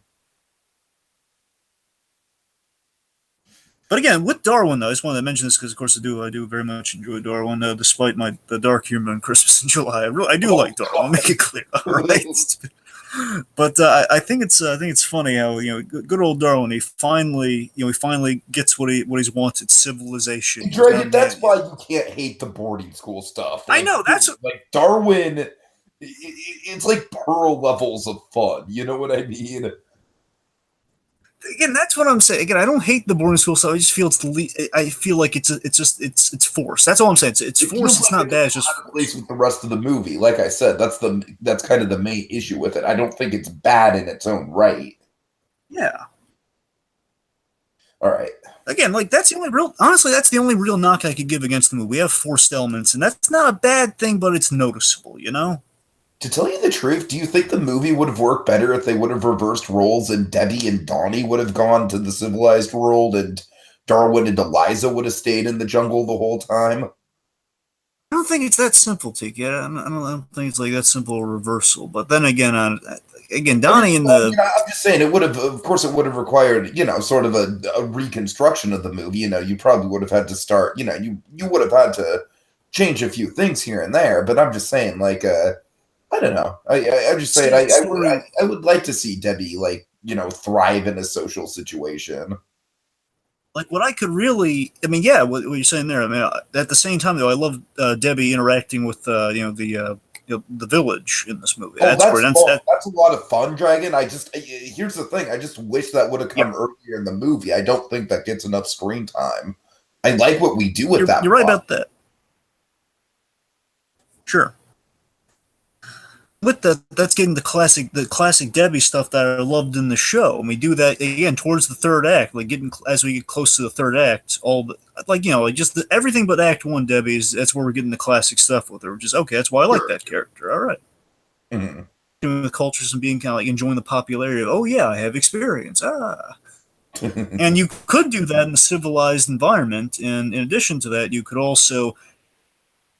But again, with Darwin, though, I just wanted to mention this because, of course, I do very much enjoy Darwin, despite the dark humor on Christmas in July. I do Oh, like Darwin. I'll God. make it clear, all right? But I think it's funny how good old Darwin he finally gets what he's wanted, civilization. He's Dragon, not that's man. why you can't hate the boarding school stuff. I Like, know that's like Darwin, it's like pearl levels of fun. You know what I mean? again, that's what I'm saying. Again, I don't hate the boarding school stuff. I just feel I feel like it's forced. That's all I'm saying. It's It forced. feels It's like not it's bad. It's just out of place with the rest of the movie. Like I said, that's kind of the main issue with it. I don't think it's bad in its own right. yeah. All right. Again, like that's the only real. Honestly, that's the only real knock I could give against the movie. We have forced elements, and that's not a bad thing, but it's noticeable. You know. To tell you the truth, do you think the movie would have worked better if they would have reversed roles and Debbie and Donnie would have gone to the civilized world and Darwin and Eliza would have stayed in the jungle the whole time? I don't think it's that simple, Tiki. I don't think it's like that simple a reversal. But then again, Donnie and Well, the I'm just saying it would have, of course, it would have required, sort of a reconstruction of the movie. You probably would have had to start, you would have had to change a few things here and there. But I'm just saying, like, I don't know. I'm just saying, I would like to see Debbie, like, thrive in a social situation. like what I could really, I mean, yeah, what you're saying there. I mean, at the same time though, I love Debbie interacting with the village in this movie. Oh, That's where that's a lot of fun, Dragon. Here's the thing. I just wish that would have yeah, come earlier in the movie. I don't think that gets enough screen time. I like what we do with that you're right plot. about that. Sure. With that's getting the classic Debbie stuff that I loved in the show, and we do that again towards the third act, like getting as we get close to the third act, like just everything but Act One Debbie's. That's where we're getting the classic stuff with her, which is okay. That's why I like that character. All right, Mhm. doing the cultures and being kind of like enjoying the popularity of, oh yeah, I have experience. And you could do that in a civilized environment, and in addition to that, you could also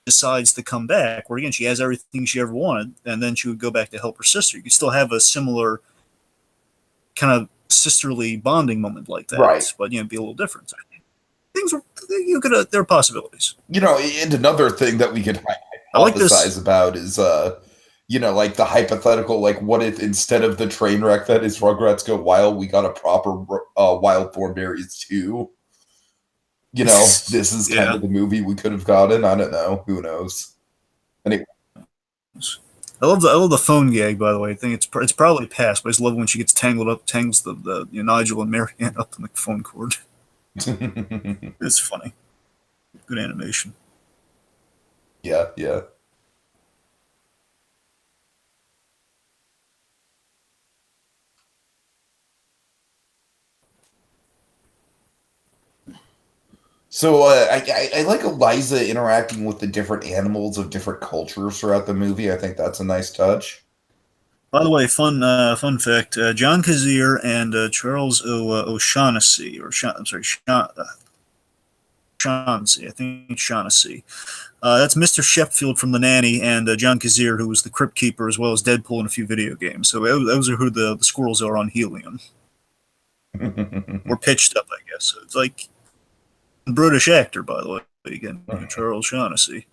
decides to come back, where again she has everything she ever wanted, and then she would go back to help her sister. You could still have a similar kind of sisterly bonding moment like that, Right. but be a little different. Things were you could there are possibilities. And another thing that we could I like this. hypothesize about is, like the hypothetical, like, what if instead of the train wreck that is Rugrats Go Wild, we got a proper Wild Thornberrys too? This is kind Yeah. of the movie we could have gotten. I don't know. Who knows? Anyway. I love the phone gag, by the way. I think it's probably past, but I just love when she gets tangles the Nigel and Marianne up in the phone cord. It's funny. Good animation. Yeah, yeah. So I like Eliza interacting with the different animals of different cultures throughout the movie. I think that's a nice touch. By the way, fun fact: John Kazir and Charles O'Shaughnessy, I'm sorry, Shaughnessy. I think Shaughnessy. That's Mr. Sheffield from The Nanny, and John Kazir, who was the Crypt Keeper as well as Deadpool in a few video games. So those are who the squirrels are on Helium, or pitched up, I guess. So it's like a British actor, by the way. Again, Charles Shaughnessy.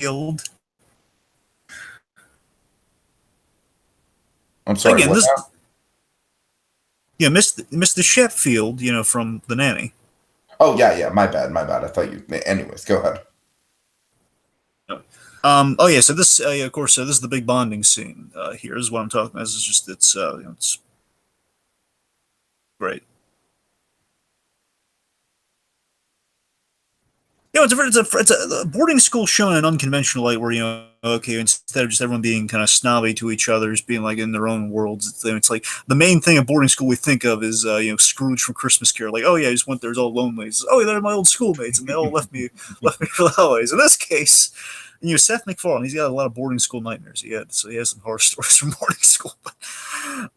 Old. I'm sorry. Again, What this. now? Yeah, Mr. Sheffield, from The Nanny. Oh yeah, yeah. My bad. My bad. I thought you. Anyways, go ahead. Oh yeah, so this, of course, this is the big bonding scene. Here this is what I'm talking about. This is just it's great. It's a boarding school shown in an unconventional light, where okay, instead of just everyone being kind of snobby to each other, just being like in their own worlds, it's like the main thing of boarding school we think of is Scrooge from Christmas Carol. Like, oh yeah, I just went there, it's all lonely. It's, oh, they're my old schoolmates, and they all left me for the holidays. In this case, Seth MacFarlane, he's got a lot of boarding school nightmares. He has some horror stories from boarding school.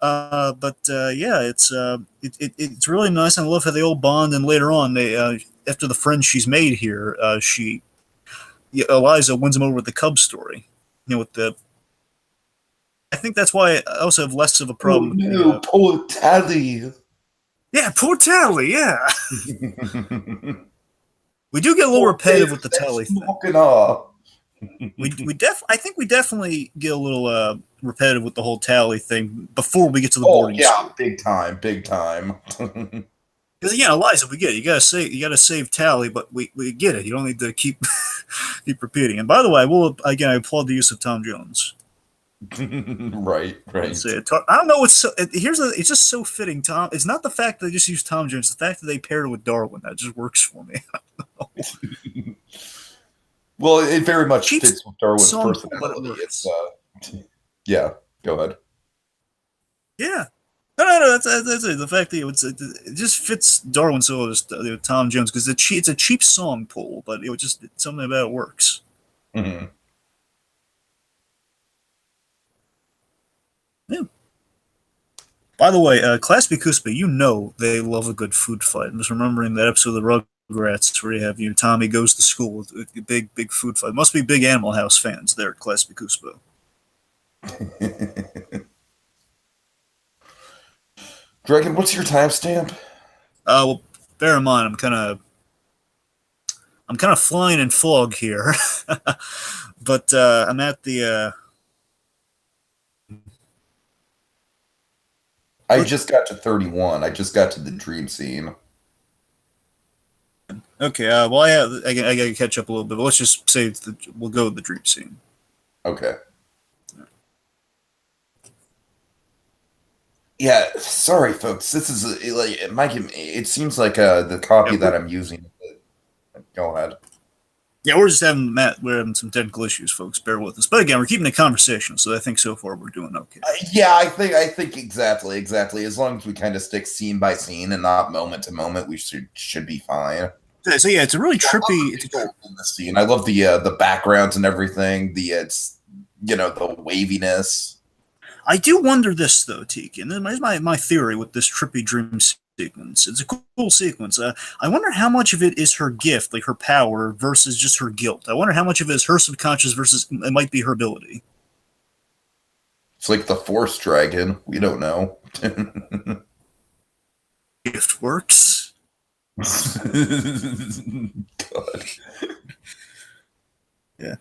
But yeah, it's really nice. And I love how they all bond. And later on, they after the friends she's made here, she Eliza wins him over with the Cub story. With the I think that's why I also have less of a problem Oh with the. no, poor Tally. Yeah, poor Tally. Yeah, we do get a little Poor repetitive with Deus the Ex Tally thing. Machina. I think we definitely get a little repetitive with the whole Tally thing before we get to the Oh boarding yeah, school. big time, big time. Because Eliza, we get it. You gotta save Tally, but we get it. You don't need to keep keep repeating. And by the way, I applaud the use of Tom Jones. Right, Let's right. say I don't know. It's just so fitting. Tom. It's not the fact that they just used Tom Jones. The fact that they paired it with Darwin that just works for me. Well, it very much Cheap fits with Darwin's song, but it personality. It's works. yeah. Go ahead. Yeah. No. That's it. The fact that it just fits Darwin so well as Tom Jones because it's a cheap song pull, but something about it works. Mhm. Yeah. By the way, Class B Cuspe, they love a good food fight. I'm just remembering that episode of the Rugrats where you have Tommy goes to school with a big food fight. Must be big Animal House fans there at Class B Cuspe. Dragon, what's your timestamp? Well, bear in mind, I'm kind of flying in fog here, but I'm at the. I just got to 31. I just got to the dream scene. Okay, well, I got to catch up a little bit, but let's just say we'll go with the dream scene. Okay. Yeah, sorry, folks. This is like Mike. It seems like the copy Yeah, that I'm using. Go ahead. we're having some technical issues, folks. Bear with us. But again, we're keeping the conversation, so I think so far we're doing okay. Yeah, I think exactly. As long as we kind of stick scene by scene and not moment to moment, we should be fine. So yeah, it's a really trippy. In the scene, I love the backgrounds and everything. It's the waviness. I do wonder this though, Tiki, and this is my theory with this trippy dream sequence. It's a cool sequence. I wonder how much of it is her gift, like her power, versus just her guilt. I wonder how much of it is her subconscious versus it might be her ability. It's like the Force Dragon. We don't know. Gift works. God. Yeah.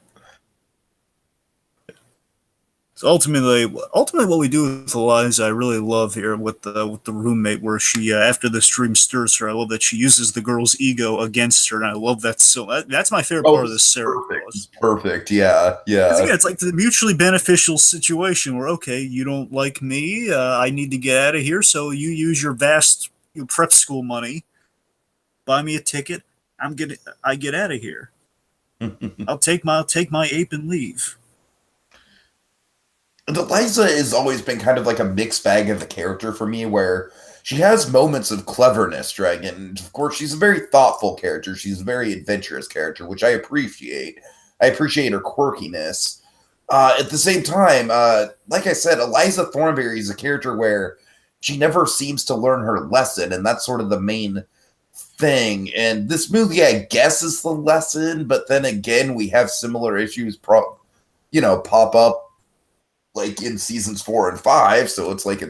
So ultimately, what we do with Eliza, I really love here with the roommate, where she after this dream stirs her. I love that she uses the girl's ego against her, and I love that that's my favorite part of this Sarah clause. Perfect. Yeah, Because yeah. again, it's like the mutually beneficial situation where okay, you don't like me, I need to get out of here, so you use your vast prep school money, buy me a ticket. I get out of here. I'll take my ape and leave. And Eliza has always been kind of like a mixed bag of a character for me, where she has moments of cleverness, Dragon. Of course, she's a very thoughtful character. She's a very adventurous character, which I appreciate. I appreciate her quirkiness. At the same time, like I said, Eliza Thornberry is a character where she never seems to learn her lesson, and that's sort of the main thing. And this movie, I guess, is the lesson, but then again, we have similar issues pop up like in seasons 4 and 5. So it's like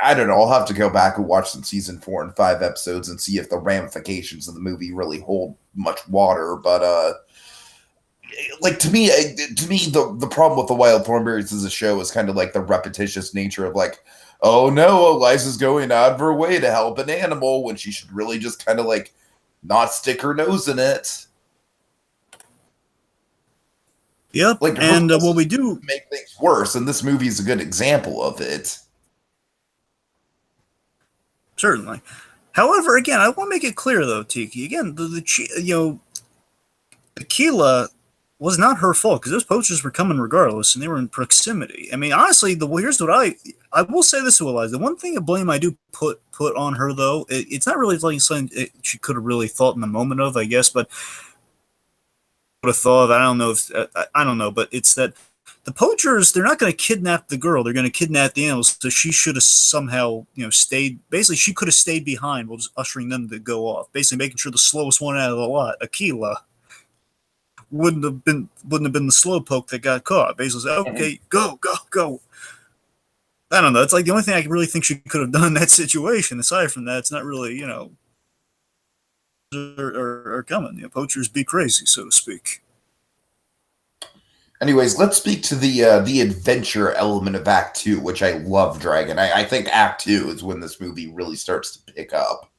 I don't know. I'll have to go back and watch some season 4 and 5 episodes and see if the ramifications of the movie really hold much water. But like to me, the problem with the Wild Thornberrys as a show is kind of like the repetitious nature of like, oh no, Eliza's going out of her way to help an animal when she should really just kind of like not stick her nose in it. Yep, Like, and what we do make things worse, and this movie is a good example of it. certainly. However, again, I want to make it clear though, Tiki. Again, Aquila was not her fault because those poachers were coming regardless, and they were in proximity. I mean, honestly, here's what I will say this to Eliza. The one thing of blame I do put on her though, it's not really like something she could have really thought in the moment of, I guess, but would have thought. I don't know if I don't know, but it's that the poachers, they're not going to kidnap the girl. They're going to kidnap the animals. So she should have somehow, stayed. Basically, she could have stayed behind while just ushering them to go off. Basically, making sure the slowest one out of the lot, Aquila, wouldn't have been the slowpoke that got caught. Basically, said, okay, go. I don't know. It's like the only thing I really think she could have done in that situation. Aside from that, it's not really, are coming. Poachers be crazy, so to speak. Anyways, let's speak to the adventure element of Act 2, which I love, Dragon. I think Act 2 is when this movie really starts to pick up.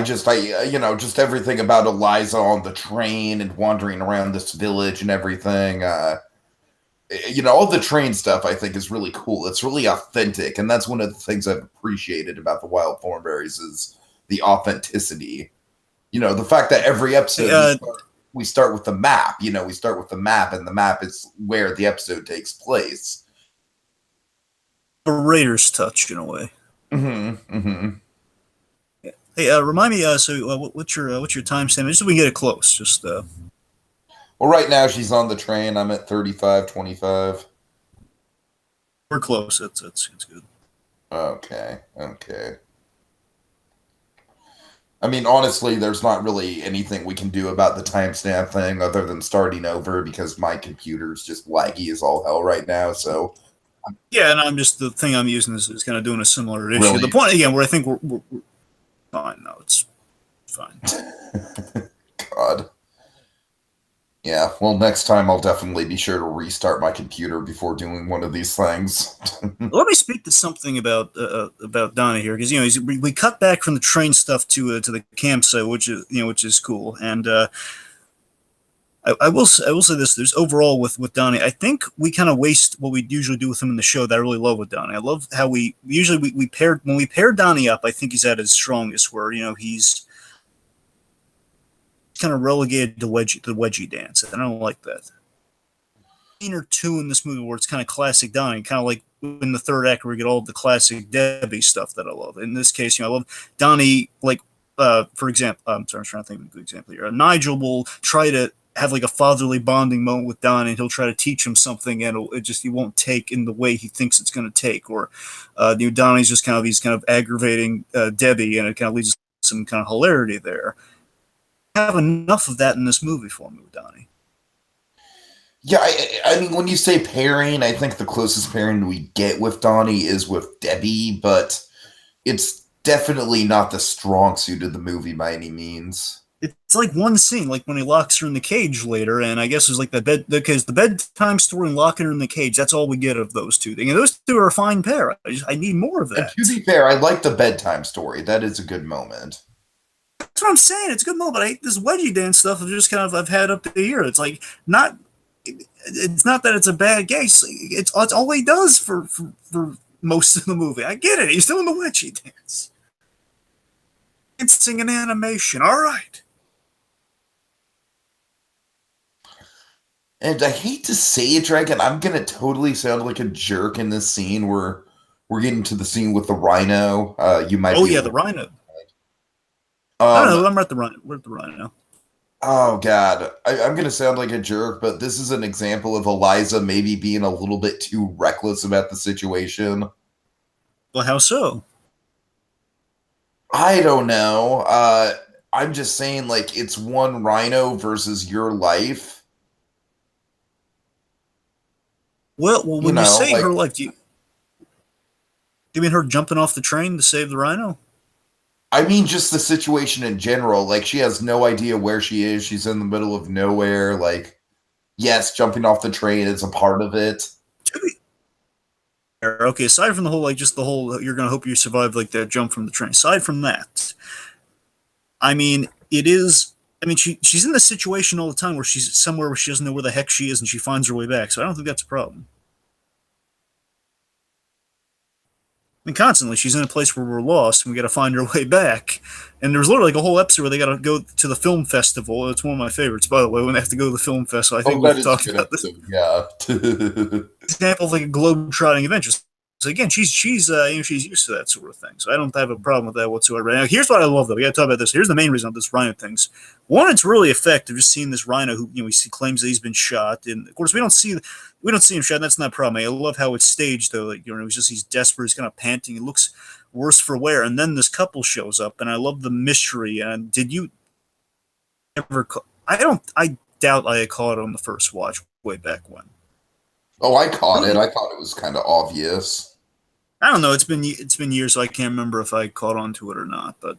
Just everything about Eliza on the train and wandering around this village and everything. All the train stuff I think is really cool. It's really authentic, and that's one of the things I've appreciated about the Wild Thornberrys is the authenticity. The fact that every episode we start with the map. We start with the map, and the map is where the episode takes place. A Raiders touch in a way. Mm-hmm. Mm-hmm. Hey, remind me. What's your timestamp? Just so we can get it close. Just. Well, right now she's on the train. I'm at 35:25. We're close. It's good. Okay. I mean, honestly, there's not really anything we can do about the timestamp thing other than starting over because my computer's just laggy as all hell right now. So. Yeah, and I'm just the thing I'm using is kind of doing a similar issue. Really? The point again, where I think we're fine. No, it's fine. God. Yeah, well, next time I'll definitely be sure to restart my computer before doing one of these things. Let me speak to something about Donnie here, because we cut back from the train stuff to the campsite, which is cool, and I will say this: there's overall with Donnie, I think we kind of waste what we usually do with him in the show that I really love with Donnie. I love how we pair Donnie up. I think he's at his strongest, where he's kind of relegated to the wedgie dance, and I don't like that. Scene or two in this movie where it's kind of classic Donnie, kind of like in the third act where we get all of the classic Debbie stuff that I love. In this case, I love Donnie, like for example, I'm sorry, I'm trying to think of a good example here. Nigel will try to have like a fatherly bonding moment with Donnie, and he'll try to teach him something, and he won't take in the way he thinks it's going to take. Or Donnie's just kind of aggravating Debbie, and it kind of leads to some kind of hilarity there. Have enough of that in this movie for me with Donnie. Yeah, I mean, when you say pairing, I think the closest pairing we get with Donnie is with Debbie, but it's definitely not the strong suit of the movie by any means. It's like one scene, like when he locks her in the cage later, and I guess it's like the bedtime story and locking her in the cage. That's all we get of those two things. And those two are a fine pair. I need more of that. And to be fair, I like the bedtime story. That is a good moment. That's what I'm saying. It's a good moment. But I hate this wedgie dance stuff. I've had up to here. It's like not. It's not that it's a bad case. It's all he does for most of the movie. I get it. He's doing the wedgie dance. It's an animation. All right. And I hate to say it, Dragon, I'm going to totally sound like a jerk in this scene where we're getting to the scene with the rhino. You might. Oh, yeah, the rhino. I don't know. I'm at the rhino. We're at the rhino. Oh, God. I'm going to sound like a jerk, but this is an example of Eliza maybe being a little bit too reckless about the situation. Well, how so? I don't know. I'm just saying, like, it's one rhino versus your life. Well, when you say her life, do you mean her jumping off the train to save the rhino? I mean, just the situation in general. Like, she has no idea where she is. She's in the middle of nowhere. Like, yes, jumping off the train is a part of it. Okay, aside from the whole, you're going to hope you survive, like, that jump from the train. Aside from that, I mean, she's in this situation all the time where she's somewhere where she doesn't know where the heck she is, and she finds her way back. So I don't think that's a problem. I mean, constantly, she's in a place where we're lost, and we got to find our way back. And there's literally like a whole episode where they got to go to the film festival. It's one of my favorites, by the way, when they have to go to the film festival. I think we've talked about this. Yeah. Example of like a globe-trotting adventure. So again, she's used to that sort of thing. So I don't have a problem with that whatsoever. Now, here's what I love, though. We got to talk about this. Here's the main reason of this rhino things. One, it's really effective just seeing this rhino who he claims that he's been shot, and of course we don't see we don't see him shot. That's not a problem. I love how it's staged though. Like, it was just he's desperate. He's kind of panting. It looks worse for wear. And then this couple shows up, and I love the mystery. And did you ever? I don't. I doubt I caught it on the first watch way back when. Oh, I caught it. I thought it was kind of obvious. I don't know. It's been years, so I can't remember if I caught on to it or not. But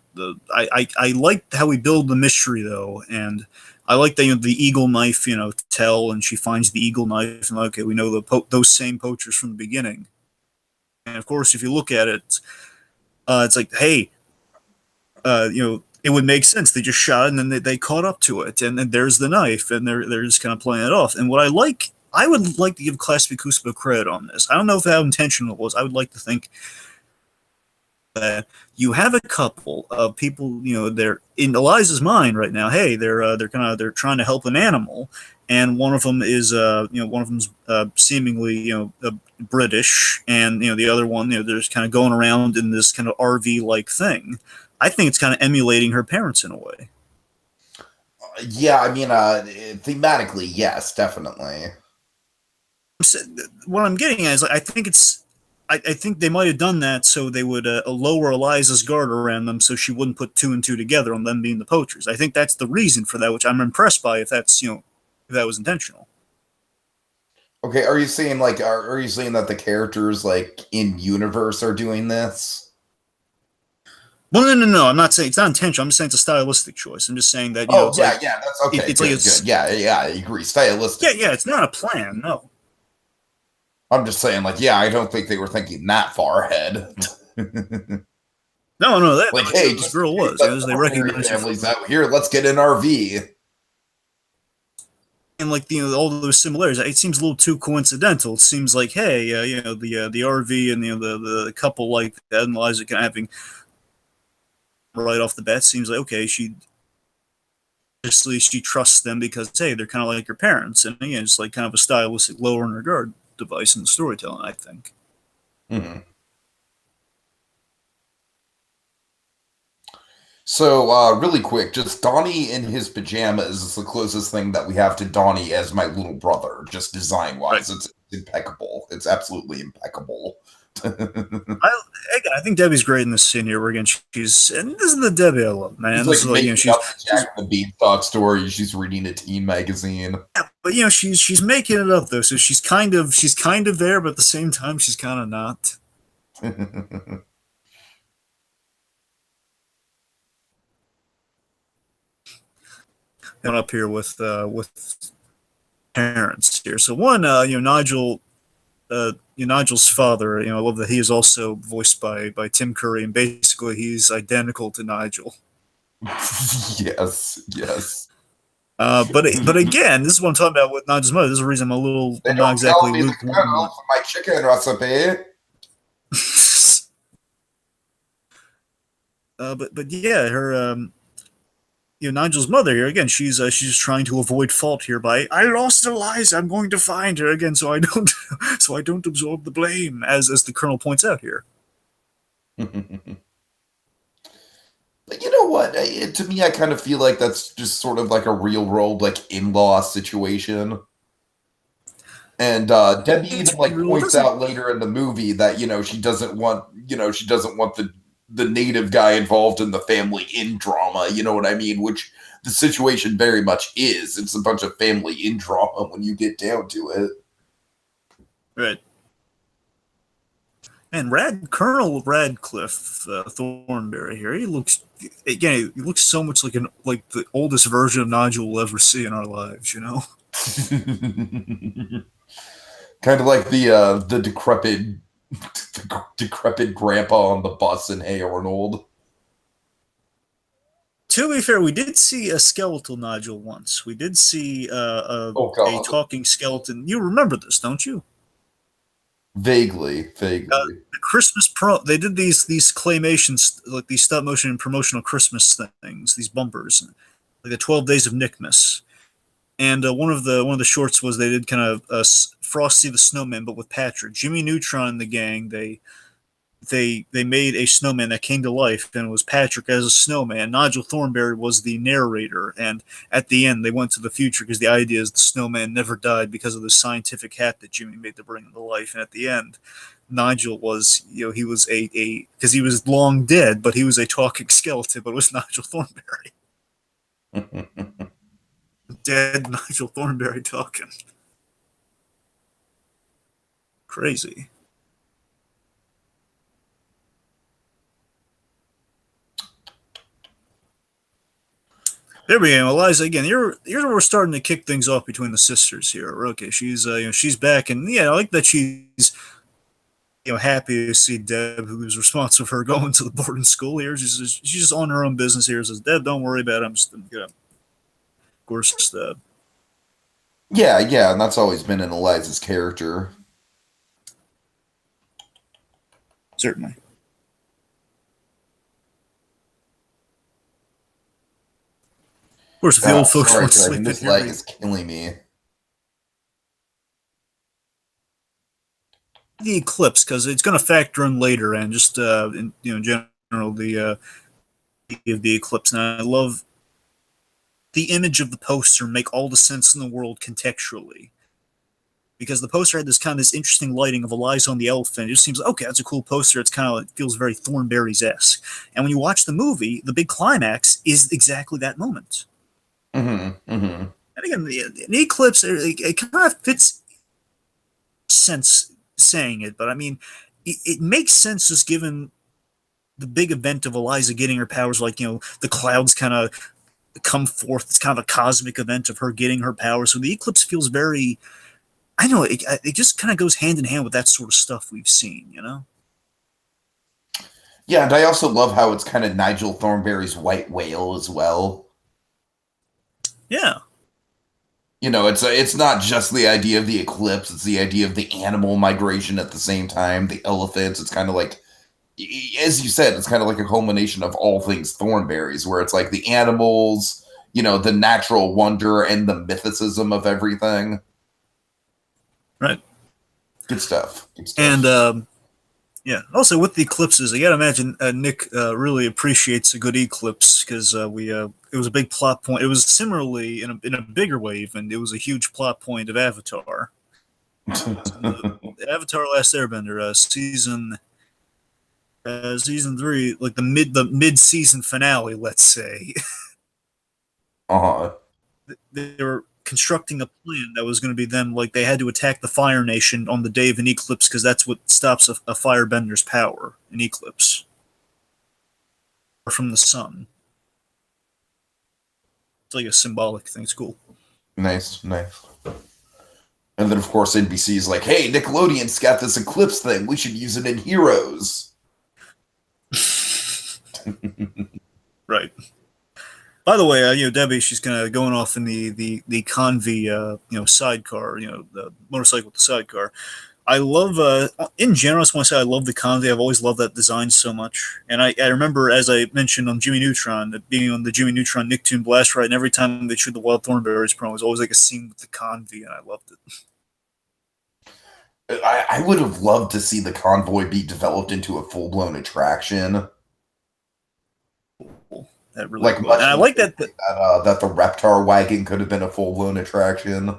I liked how we build the mystery though, and I like that the eagle knife, tell, and she finds the eagle knife, and okay, we know those same poachers from the beginning. And of course, if you look at it, it's like, hey, it would make sense. They just shot it, and then they caught up to it, and then there's the knife, and they're just kind of playing it off. And what I would like to give Class B Kuspo credit on this. I don't know how intentional it was. I would like to think that you have a couple of people, they're in Eliza's mind right now. Hey, they're trying to help an animal, and one of them is one of them's seemingly British, and the other one, they're just kind of going around in this kind of RV like thing. I think it's kind of emulating her parents in a way. Yeah, I mean, thematically, yes, definitely. What I'm getting at is, I think they might have done that so they would lower Eliza's guard around them, so she wouldn't put two and two together on them being the poachers. I think that's the reason for that, which I'm impressed by. If that's if that was intentional. Okay, are you saying are you saying that the characters in universe are doing this? Well, no. I'm not saying it's not intentional. I'm just saying it's a stylistic choice. I'm just saying that that's okay. It's good. Yeah, I agree. Stylistic. Yeah. It's not a plan. No. I'm just saying, I don't think they were thinking that far ahead. No, that hey, this girl was. As they recognize families out here. Let's get an RV. And all those similarities, it seems a little too coincidental. It seems like, hey, the RV and the couple like that, and Eliza kind of having right off the bat seems like, okay, she trusts them because, hey, they're kind of like her parents, and again, it's like kind of a stylistic lowering her guard device in the storytelling, I think. Mm-hmm. So, really quick, just Donnie in his pajamas is the closest thing that we have to Donnie as my little brother, just design-wise. Right. It's impeccable. It's absolutely impeccable. I think Debbie's great in this scene here. Where again, this is the Debbie I love, man. She's she's the Beanstalk story. She's reading a teen magazine. Yeah, but she's making it up though. So she's kind of there, but at the same time, she's kind of not. And up here with parents here. So one, Nigel. Nigel's father, I love that he is also voiced by Tim Curry, and basically he's identical to Nigel. Yes. But again, this is what I'm talking about with Nigel's mother. This is the reason I'm not exactly lukewarm. My chicken recipe. But yeah, her Nigel's mother here again. She's trying to avoid fault here by, I lost Eliza. I'm going to find her again, so I don't absorb the blame, as the Colonel points out here. But you know what? To me, I kind of feel like that's just sort of like a real world in-law situation. And Debbie even points out later in the movie that she doesn't want the native guy involved in the family in drama, you know what I mean? Which the situation very much is. It's a bunch of family in drama when you get down to it. Right. And Colonel Radcliffe Thornberry here, he looks so much like the oldest version of Nigel we'll ever see in our lives, Kind of like the decrepit grandpa on the bus in Hey Arnold. To be fair, we did see a skeletal Nigel once. We did see a talking skeleton. You remember this, don't you? Vaguely. The Christmas they did these claymations, like these stop motion and promotional Christmas things, these bumpers, like the 12 Days of Nickmas. And one of the shorts was they did kind of Frosty the Snowman, but with Patrick, Jimmy Neutron, and the gang. They they made a snowman that came to life, and it was Patrick as a snowman. Nigel Thornberry was the narrator, and at the end they went to the future because the idea is the snowman never died because of the scientific hat that Jimmy made to bring him to life. And at the end, Nigel was, he was a because he was long dead, but he was a talking skeleton, but it was Nigel Thornberry. Dead Nigel Thornberry talking. Crazy. There we go, Eliza. Again, you're we're starting to kick things off between the sisters here. Okay, she's she's back, and yeah, I like that she's happy to see Deb, who was responsible for her going to the boarding school here. She's just on her own business here. Says, Deb, don't worry about it. I'm just gonna, of course, yeah, and that's always been in Eliza's character. Certainly. Of course, if the old folks want to sleep in this here, leg is killing me. the eclipse, because it's going to factor in later, and just in general the of the eclipse. And I love the image of the poster make all the sense in the world contextually, because the poster had this interesting lighting of Eliza on the elephant. It just seems okay, that's a cool poster. It's it feels very Thornberrys-esque. And when you watch the movie, the big climax is exactly that moment. Mm-hmm, mm-hmm. And again, the eclipse, it kind of fits sense saying it, but I mean, it makes sense just given the big event of Eliza getting her powers. Like, the clouds kind of come forth. It's kind of a cosmic event of her getting her powers. So the eclipse feels very, I know, it just kind of goes hand in hand with that sort of stuff we've seen, Yeah, and I also love how it's kind of Nigel Thornberry's white whale as well. Yeah. It's not just the idea of the eclipse, it's the idea of the animal migration at the same time, the elephants. It's kind of like, as you said, it's kind of like a culmination of all things Thornberrys, where it's like the animals, the natural wonder and the mythicism of everything. Right. Good stuff. And yeah, also with the eclipses, I gotta imagine Nick really appreciates a good eclipse, because it was a big plot point. It was similarly in a bigger way, even it was a huge plot point of Avatar. The Avatar: Last Airbender season 3, like the mid season finale, let's say. Uh-huh. They were constructing a plan that was going to be them, like they had to attack the Fire Nation on the day of an eclipse, because that's what stops a firebender's power, an eclipse, or from the sun. It's like a symbolic thing. It's cool. Nice. And then, of course, NBC's like, hey, Nickelodeon's got this eclipse thing. We should use it in Heroes. Right. By the way, Debbie, she's going off in the Convy, sidecar, the motorcycle with the sidecar. I love, in general, I just want to say I love the Convy. I've always loved that design so much. And I remember, as I mentioned on Jimmy Neutron, that being on the Jimmy Neutron NickToons Blast Ride, and every time they showed the Wild Thornberrys promo, it was always like a scene with the Convy, and I loved it. I would have loved to see the convoy be developed into a full-blown attraction. That really and I like that the Reptar wagon could have been a full-blown attraction.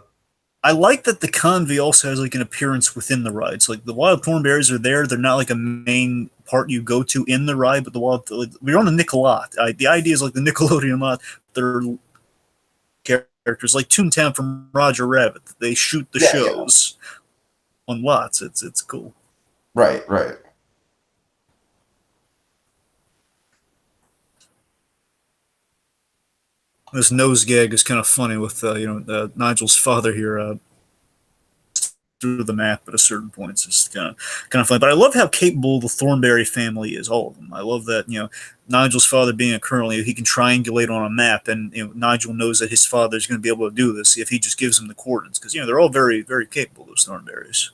I like that the Convy also has like an appearance within the ride. So like the Wild Thornberrys are there; they're not like a main part you go to in the ride. But we're on the Nick lot. The idea is like the Nickelodeon lot. They're characters like Toontown from Roger Rabbit. They shoot the shows on lots. It's cool. Right. This nose gag is kind of funny with Nigel's father here through the map at a certain point. It's just kind of funny. But I love how capable the Thornberry family is, all of them. I love that Nigel's father being a colonel, he can triangulate on a map, and Nigel knows that his father is going to be able to do this if he just gives him the coordinates, because they're all very, very capable, those Thornberrys.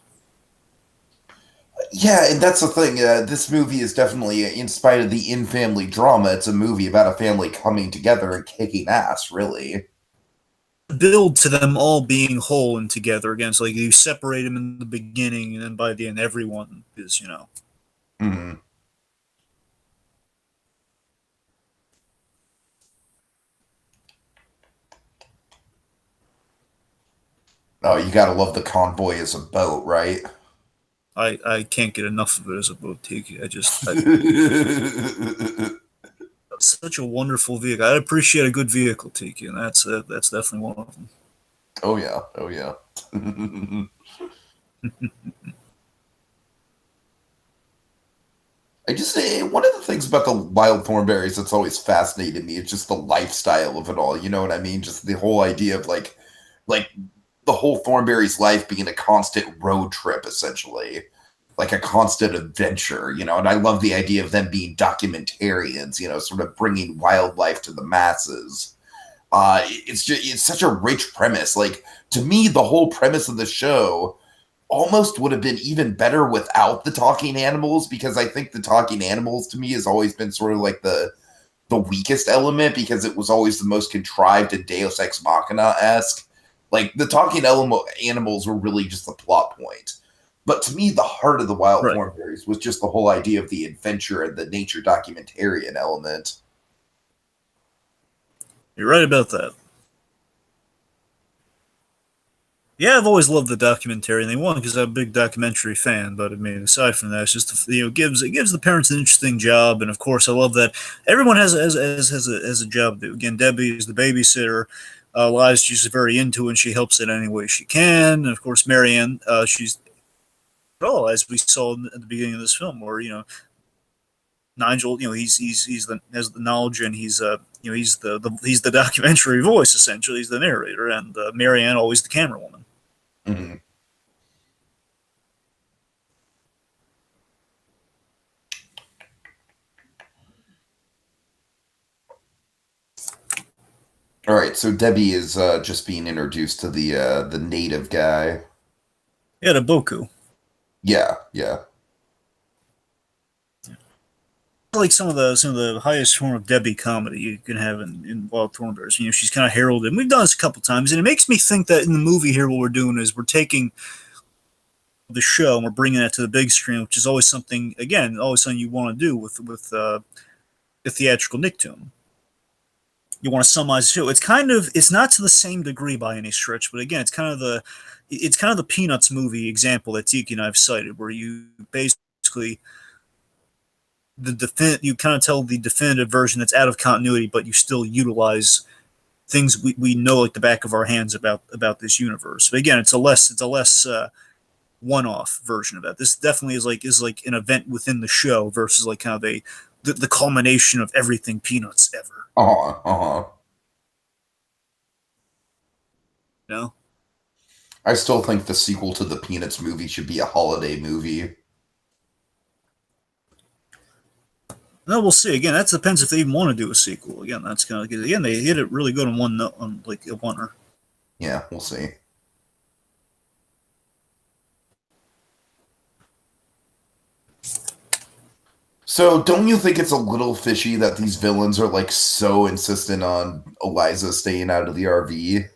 Yeah, and that's the thing. This movie is definitely, in spite of the in-family drama, it's a movie about a family coming together and kicking ass, really. Build to them all being whole and together again. So like you separate them in the beginning, and then by the end, everyone is, Mhm. Oh, you gotta love the convoy as a boat, right? I can't get enough of it as a boat Tiki. Such a wonderful vehicle. I appreciate a good vehicle Tiki, and that's definitely one of them. Oh yeah, oh yeah. One of the things about the wild thornberries that's always fascinated me is just the lifestyle of it all. You know what I mean? Just the whole idea of like the whole Thornberry's life being a constant road trip, essentially, like a constant adventure. You know, and I love the idea of them being documentarians. You know, sort of bringing wildlife to the masses. It's such a rich premise. Like to me, the whole premise of the show almost would have been even better without the talking animals, because I think the talking animals to me has always been sort of like the weakest element, because it was always the most contrived and Deus Ex Machina esque. Like the animals were really just the plot point. But to me, the heart of the Wild Right. Thornberries was just the whole idea of the adventure and the nature documentarian element. You're right about that. Yeah, I've always loved the documentary thing. One, because I'm a big documentary fan, but I mean, aside from that, it's just gives the parents an interesting job, and of course, I love that everyone has a job. Again, Debbie is the babysitter. Liza, she's very into it, and she helps it any way she can. And of course, Marianne, she's well, as we saw at the beginning of this film, where Nigel, he's the has the knowledge, and he's the documentary voice essentially. He's the narrator, and Marianne always the camera woman. Mm-hmm. All right, so Debbie is just being introduced to the native guy. Yeah, the Boku. Yeah, yeah. Like some of the highest form of Debbie comedy you can have in Wild Thornberrys. She's kind of heralded, and we've done this a couple times, and it makes me think that in the movie here, what we're doing is we're taking the show and we're bringing it to the big screen, which is always something, again, always something you want to do with a theatrical Nicktoon. You want to summarize the show. It's not to the same degree by any stretch, but again, it's kind of the Peanuts movie example that Tiki and I've cited, where you basically you kind of tell the definitive version that's out of continuity, but you still utilize things we know like the back of our hands about this universe. But again, it's a less one-off version of that. This definitely is like an event within the show versus like kind of the culmination of everything Peanuts ever. Uh-huh, uh-huh. You know? I still think the sequel to the Peanuts movie should be a holiday movie. No, we'll see. Again, that depends if they even want to do a sequel. Again, that's kind of again they hit it really good on one note, on like a oneer. Yeah, we'll see. So, don't you think it's a little fishy that these villains are like so insistent on Eliza staying out of the RV?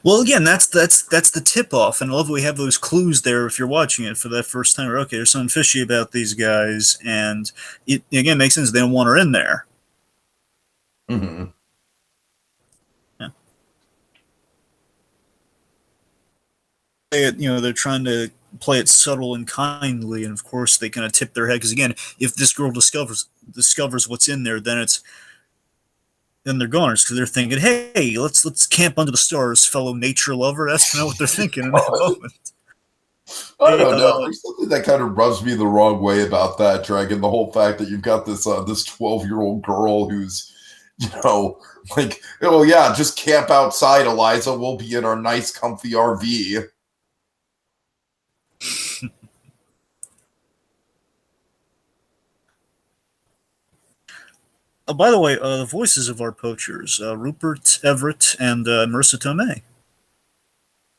Well, again, that's the tip off, and I love that we have those clues there. If you're watching it for that first time, okay, there's something fishy about these guys, and it again makes sense. They don't want her in there. Hmm. Yeah. They're trying to play it subtle and kindly, and of course they kind of tip their head because again, if this girl discovers what's in there, then they're goners because they're thinking, hey, let's camp under the stars, fellow nature lover. That's kind of what they're thinking in that moment. I Hey, don't know. There's something that kind of rubs me the wrong way about that, Dragon. The whole fact that you've got this 12-year-old girl who's, like, oh yeah, just camp outside, Eliza. We'll be in our nice, comfy RV. by the way, the voices of our poachers, Rupert Everett and Marissa Tomei.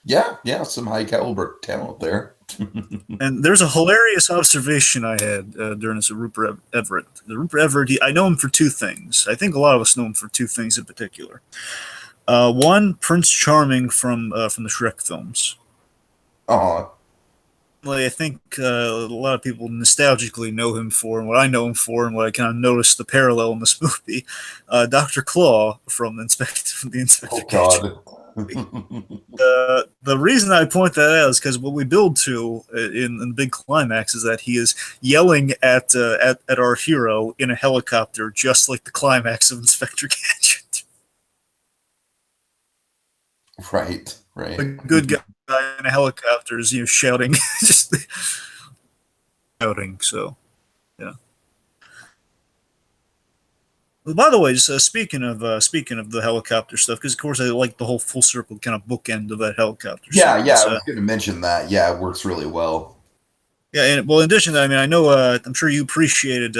Yeah, yeah, some high caliber talent there. And there's a hilarious observation I had during this Rupert Everett. Rupert Everett, I know him for two things. I think a lot of us know him for two things in particular. One, Prince Charming from the Shrek films. Uh-huh. I think a lot of people nostalgically know him for, and what I know him for, and what I kind of noticed the parallel in this movie, Dr. Claw from the Oh Inspector Gadget God. movie. The reason I point that out is because what we build to in the big climax is that he is yelling at our hero in a helicopter, just like the climax of Inspector Gadget. Right, The right. good guy in a helicopter is shouting, just shouting. So yeah. Well, by the way, just speaking of the helicopter stuff, because of course I like the whole full circle kind of bookend of that helicopter Yeah, yeah, sequence. I was going to mention that. Yeah, it works really well. Yeah, and well, in addition to that, I mean, I know I'm sure you appreciated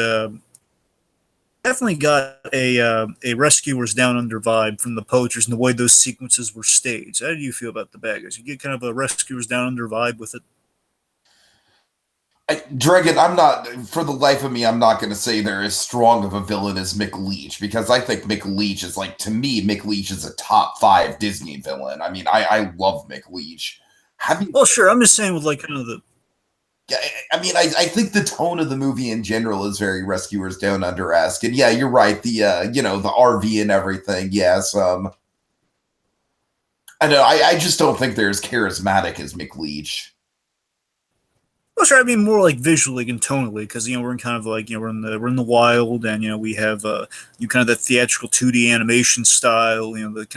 definitely got a rescuers down under vibe from the poachers and the way those sequences were staged. How do you feel about the bad guys? You get kind of a rescuers down under vibe with it. Dragon, I'm not, for the life of me, I'm not going to say they're as strong of a villain as Mick Leach, because I think Mick Leach is like, to me, Mick Leach is a top 5 Disney villain. I mean, I love Mick Leach. Having, Well, sure. I'm just saying with like kind of the I mean, I think the tone of the movie in general is very Rescuers Down Under-esque. And yeah, you're right. The RV and everything. Yes. I know. I just don't think they're as charismatic as Mick Leach. well, sure. I mean more like visually and tonally because we're in kind of like we're in the wild and we have you kind of that theatrical 2D animation style. The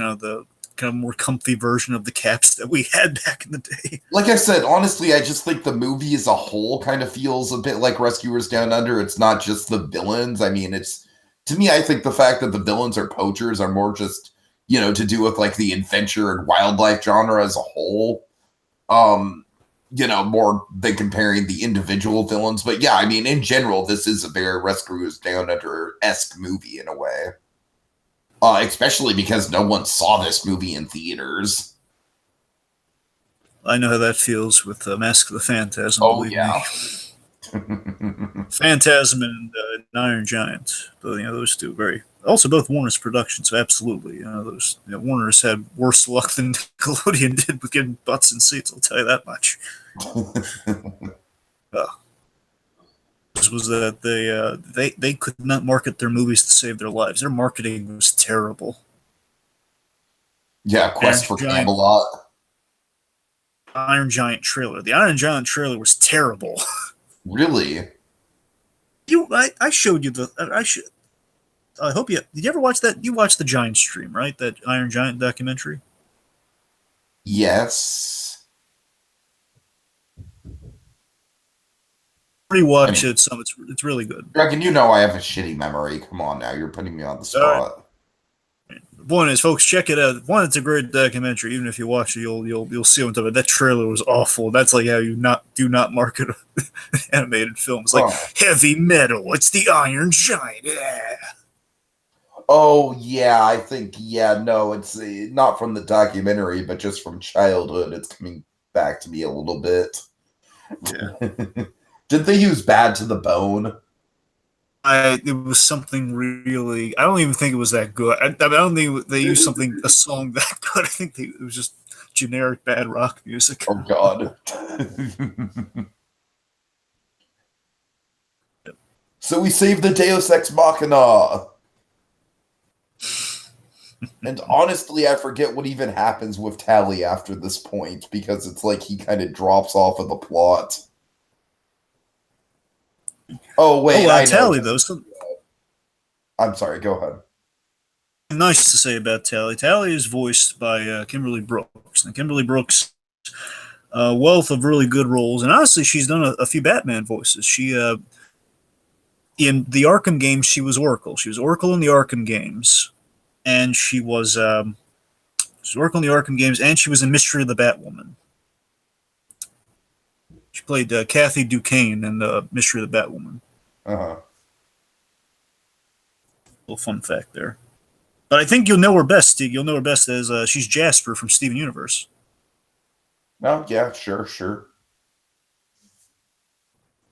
kind of more comfy version of the caps that we had back in the day. Like I said, honestly, I just think the movie as a whole kind of feels a bit like Rescuers Down Under. It's not just the villains. I mean, to me, I think the fact that the villains are poachers are more just, to do with like the adventure and wildlife genre as a whole. More than comparing the individual villains. But yeah, I mean, in general, this is a very Rescuers Down Under-esque movie in a way. Especially because no one saw this movie in theaters. I know how that feels with Mask of the Phantasm. Oh, Believe me. yeah. Phantasm and Iron Giant. But, those two very also both Warner's productions. So absolutely, those Warner's had worse luck than Nickelodeon did with getting butts and seats. I'll tell you that much. Uh, this was that they could not market their movies to save their lives. Their marketing was terrible. Yeah, Iron Quest for Giant, Camelot. Iron Giant trailer. The Iron Giant trailer was terrible. Really? I showed you the. I should. I hope you did. You ever watch that? You watched the Giant stream, right? That Iron Giant documentary. Yes. I Rewatch mean, it. Some it's really good. Dragon, you know I have a shitty memory. Come on now, you're putting me on the spot. One is, folks, check it out. One, it's a great documentary. Even if you watch it, you'll see what I'm talking about. That trailer was awful. That's like how you do not market an animated film. It's like Oh. heavy metal. It's the Iron Giant. Yeah. Oh yeah, I think no, it's not from the documentary, but just from childhood. It's coming back to me a little bit. Yeah. Did they use Bad to the Bone? It was something really. I don't even think it was that good. I don't think they used a song that good. I think it was just generic bad rock music. Oh God. So we saved the Deus Ex Machina. And honestly, I forget what even happens with Tally after this point because it's like he kind of drops off of the plot. Oh wait, I know. Tally though. I'm sorry. Go ahead. Nice to say about Tally. Tally is voiced by Kimberly Brooks. And Kimberly Brooks, wealth of really good roles, and honestly, she's done a few Batman voices. She in the Arkham games, she was Oracle. She was Oracle in the Arkham games, and she was Oracle in the Arkham games, and she was in Mystery of the Batwoman. She played Kathy Duquesne in the Mystery of the Batwoman. Uh-huh. Little fun fact there. But I think you'll know her best, Steve. You'll know her best as she's Jasper from Steven Universe. Oh, yeah, sure.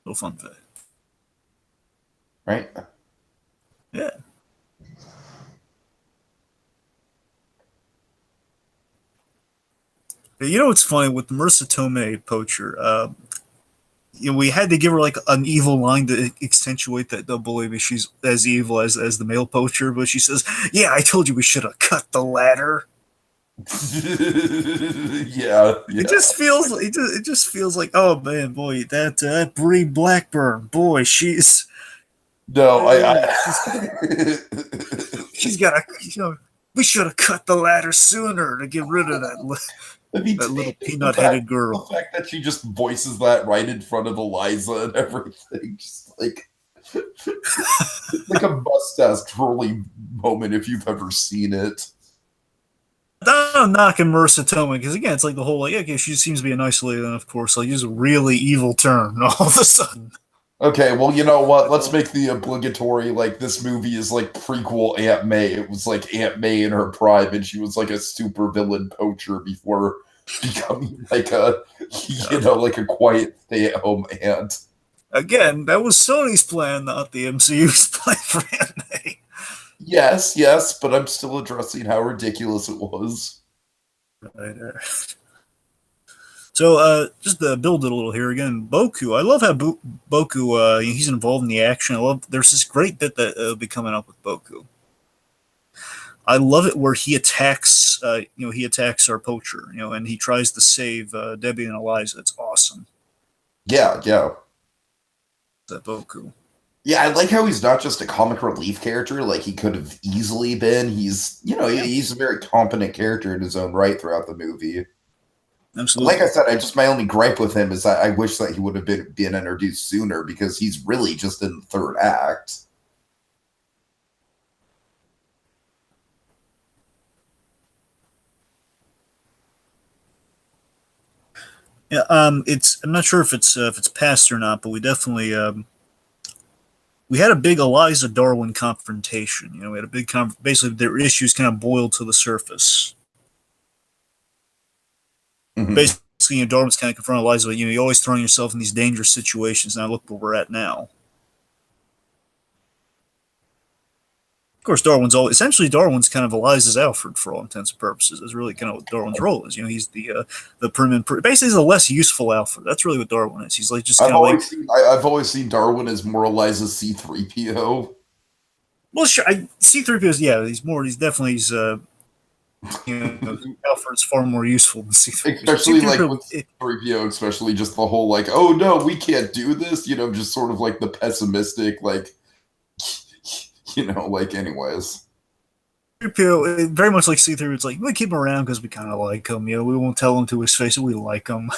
Little fun fact. Right? Yeah. But you know what's funny with the Marissa Tomei poacher? we had to give her like an evil line to accentuate that. Don't believe me, she's as evil as the male poacher. But she says, "Yeah, I told you we should have cut the ladder." Yeah, It yeah. just feels it just feels like, oh man, boy, that Bree Blackburn, boy, No, she's got a we should have cut the ladder sooner to get rid of I mean, that little the peanut fact, headed girl. the fact that she just voices that right in front of Eliza and everything, just like it's like a mustache twirling moment if you've ever seen it. I'm knocking Marissa Tomei because again, it's like the whole like, okay, she seems to be a nice lady, then of course, like, use a really evil turn all of a sudden. Okay, well, you know what? Let's make the obligatory, like, this movie is like prequel Aunt May. It was like Aunt May in her prime, and she was like a super villain poacher before becoming like like a quiet stay-at-home aunt. Again, that was Sony's plan, not the MCU's plan for Aunt May. Yes, yes, but I'm still addressing how ridiculous it was. Right. So, just to build it a little here again, Boku. I love how Boku. He's involved in the action. I love. There's this great bit that will be coming up with Boku. I love it where he attacks. He attacks our poacher. And he tries to save Debbie and Eliza. It's awesome. Yeah, yeah. That Boku. Yeah, I like how he's not just a comic relief character like he could have easily been. He's a very competent character in his own right throughout the movie. Absolutely. Like I said, my only gripe with him is I wish that he would have been introduced sooner because he's really just in the third act. Yeah. I'm not sure if it's past or not, but we definitely we had a big Eliza Darwin confrontation. We had a big basically their issues kind of boiled to the surface. Mm-hmm. Basically, Darwin's kind of confronting Eliza, but you're always throwing yourself in these dangerous situations. Now look where we're at now. Of course, Darwin's kind of Eliza's Alfred for all intents and purposes. That's really kind of what Darwin's role is. He's the basically he's a less useful Alfred. That's really what Darwin is. He's like just kind of like. I've always seen Darwin as more Eliza's C-3PO. Well, sure, C-3PO is He's definitely Alfred's far more useful than C-3PO. Especially like with C-3PO, especially just the whole like, oh no, we can't do this. Just sort of like the pessimistic like. Anyways. C-3PO, very much like C-3PO, it's like, we keep him around because we kind of like him, we won't tell him to his face that we like him,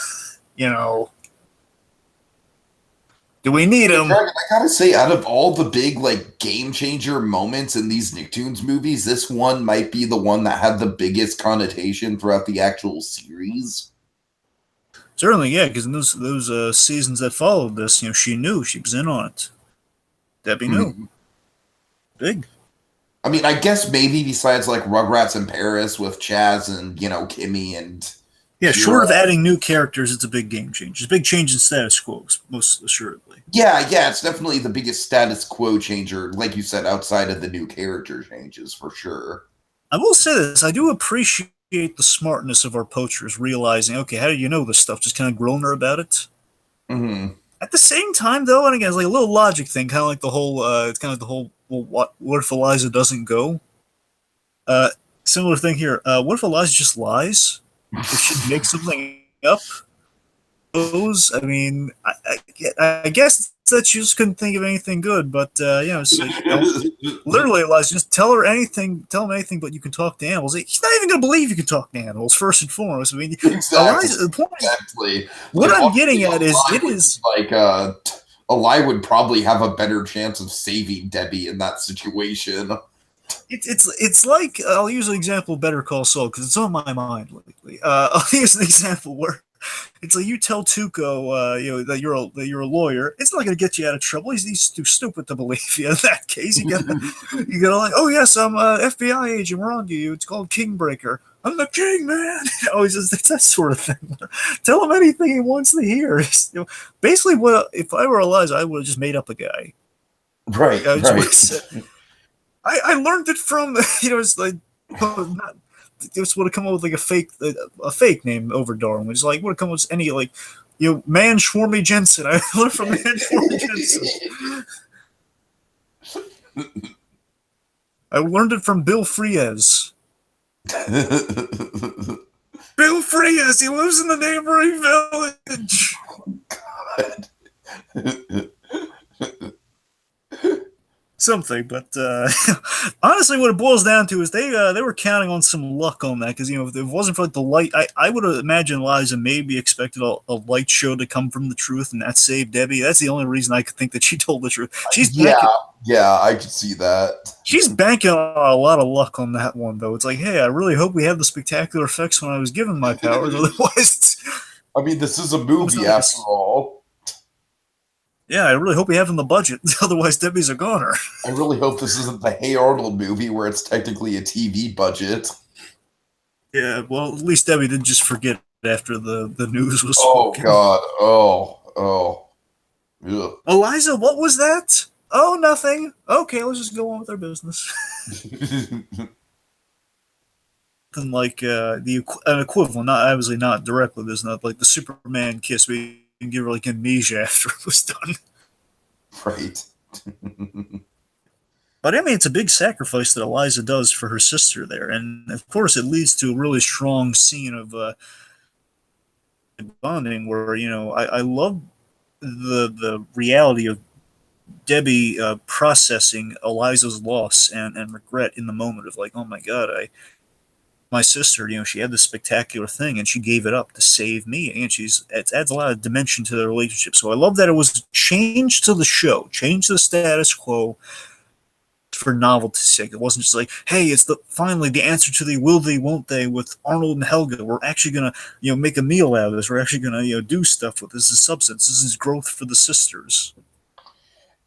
Do we need him? I gotta say, out of all the big, like, game changer moments in these NickToons movies, this one might be the one that had the biggest connotation throughout the actual series. Certainly, yeah, because in those seasons that followed this, she knew, she was in on it. Debbie knew. Mm-hmm. Big. I mean, I guess maybe besides like Rugrats in Paris with Chaz and Kimmy and short of adding new characters, it's a big game change. It's a big change in status quo, most assuredly. Yeah, it's definitely the biggest status quo changer, like you said, outside of the new character changes for sure. I will say this: I do appreciate the smartness of our poachers realizing, okay, how do you know this stuff? Just kind of groaning about it. Mm-hmm. At the same time, though, and again, it's like a little logic thing, kind of like the whole, well, what if Eliza doesn't go? Similar thing here. What if Eliza just lies? If she makes something up? I mean, I guess that she just couldn't think of anything good, but it's like, literally, Eliza, just tell him anything, but you can talk to animals. He's not even going to believe you can talk to animals, first and foremost. I mean, exactly. Eliza, the point exactly. What I'm getting at is, it is like Eli would probably have a better chance of saving Debbie in that situation. It's like, I'll use an example of Better Call Saul because it's on my mind lately. I'll use an example where it's like you tell Tuco, that you're a lawyer. It's not going to get you out of trouble. He's too stupid to believe you. In that case, you gotta like, oh yes, I'm a FBI agent. We're on to you. It's called Kingbreaker. I'm the king, man. It's that sort of thing. Tell him anything he wants to hear. Basically, if I were Eliza, I would have just made up a guy. Right. I learned it from it's like just would have come up with like a fake name over Darwin. It's like would have come up with any like Man Schwarmy Jensen. I learned from Man Schwarmy Jensen. I learned it from Bill Frias. Bill Frias, he lives in the neighboring village. Something, but honestly, what it boils down to is they were counting on some luck on that because if it wasn't for like the light, I would imagine Liza maybe expected a light show to come from the truth, and that saved Debbie. That's the only reason I could think that she told the truth. Yeah, I could see that. She's banking on a lot of luck on that one, though. It's like, hey, I really hope we had the spectacular effects when I was given my powers. Otherwise, I mean, this is a movie after all. Yeah, I really hope we have in the budget. Otherwise, Debbie's a goner. I really hope this isn't the Hey Arnold movie where it's technically a TV budget. Yeah, well, at least Debbie didn't just forget after the news was spoken. God. Oh. Ugh. Eliza, what was that? Oh, nothing. Okay, let's just go on with our business. And like an equivalent, not obviously not directly, there's not like the Superman kiss. We can give her like amnesia after it was done. Right. But I mean, it's a big sacrifice that Eliza does for her sister there, and of course, it leads to a really strong scene of bonding where I love the reality of Debbie processing Eliza's loss and regret in the moment of like, oh my god, my sister, she had this spectacular thing and she gave it up to save me, and it adds a lot of dimension to the relationship. So I love that it was changed to the show, changed the status quo for novelty's sake. It wasn't just like, hey, it's finally the answer to the will they, won't they with Arnold and Helga. We're actually gonna, make a meal out of this. We're actually gonna, do stuff with this. This is substance. This is growth for the sisters.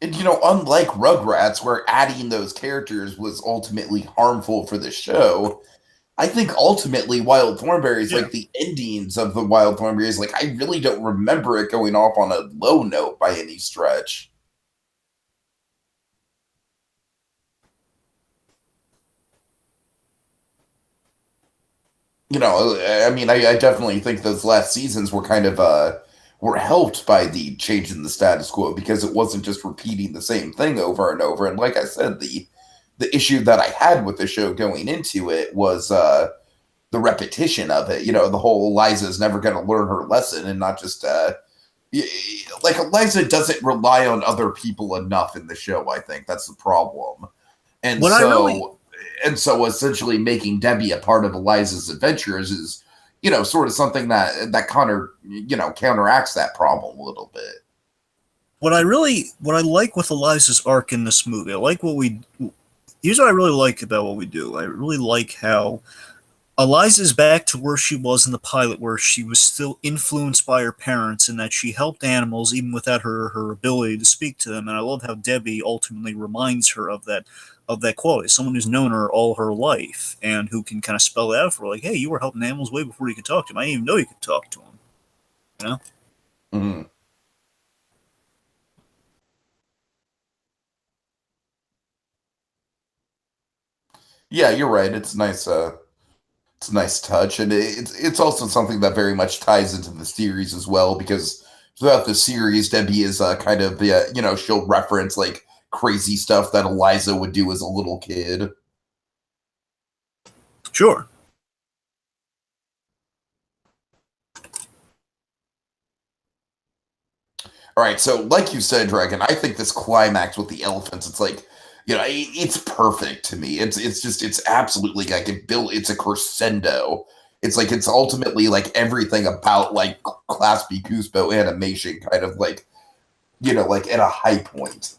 And unlike Rugrats, where adding those characters was ultimately harmful for the show, I think ultimately Wild Thornberrys, like the endings of the Wild Thornberrys, like I really don't remember it going off on a low note by any stretch. I mean, I definitely think those last seasons were kind of were helped by the change in the status quo because it wasn't just repeating the same thing over and over. And like I said, the issue that I had with the show going into it was the repetition of it. The whole Eliza's never going to learn her lesson, and not just like Eliza doesn't rely on other people enough in the show. I think that's the problem. And so essentially making Debbie a part of Eliza's adventures is, sort of something that counteracts that problem a little bit. What I like with Eliza's arc in this movie, here's what I really like about what we do. I really like how Eliza's back to where she was in the pilot, where she was still influenced by her parents and that she helped animals even without her ability to speak to them. And I love how Debbie ultimately reminds her of that quality. Someone who's known her all her life and who can kind of spell it out for her, like, hey, you were helping animals way before you could talk to them. I didn't even know you could talk to them. Mm-hmm. Yeah, you're right. It's nice. It's a nice touch, and it's also something that very much ties into the series as well, because throughout the series, Debbie is kind of she'll reference like crazy stuff that Eliza would do as a little kid. Sure. All right, so like you said, Dragon, I think this climax with the elephants, it's like, it's perfect to me. It's absolutely like it's a crescendo. It's like it's ultimately like everything about like Class B Cuspo animation, kind of like, like at a high point.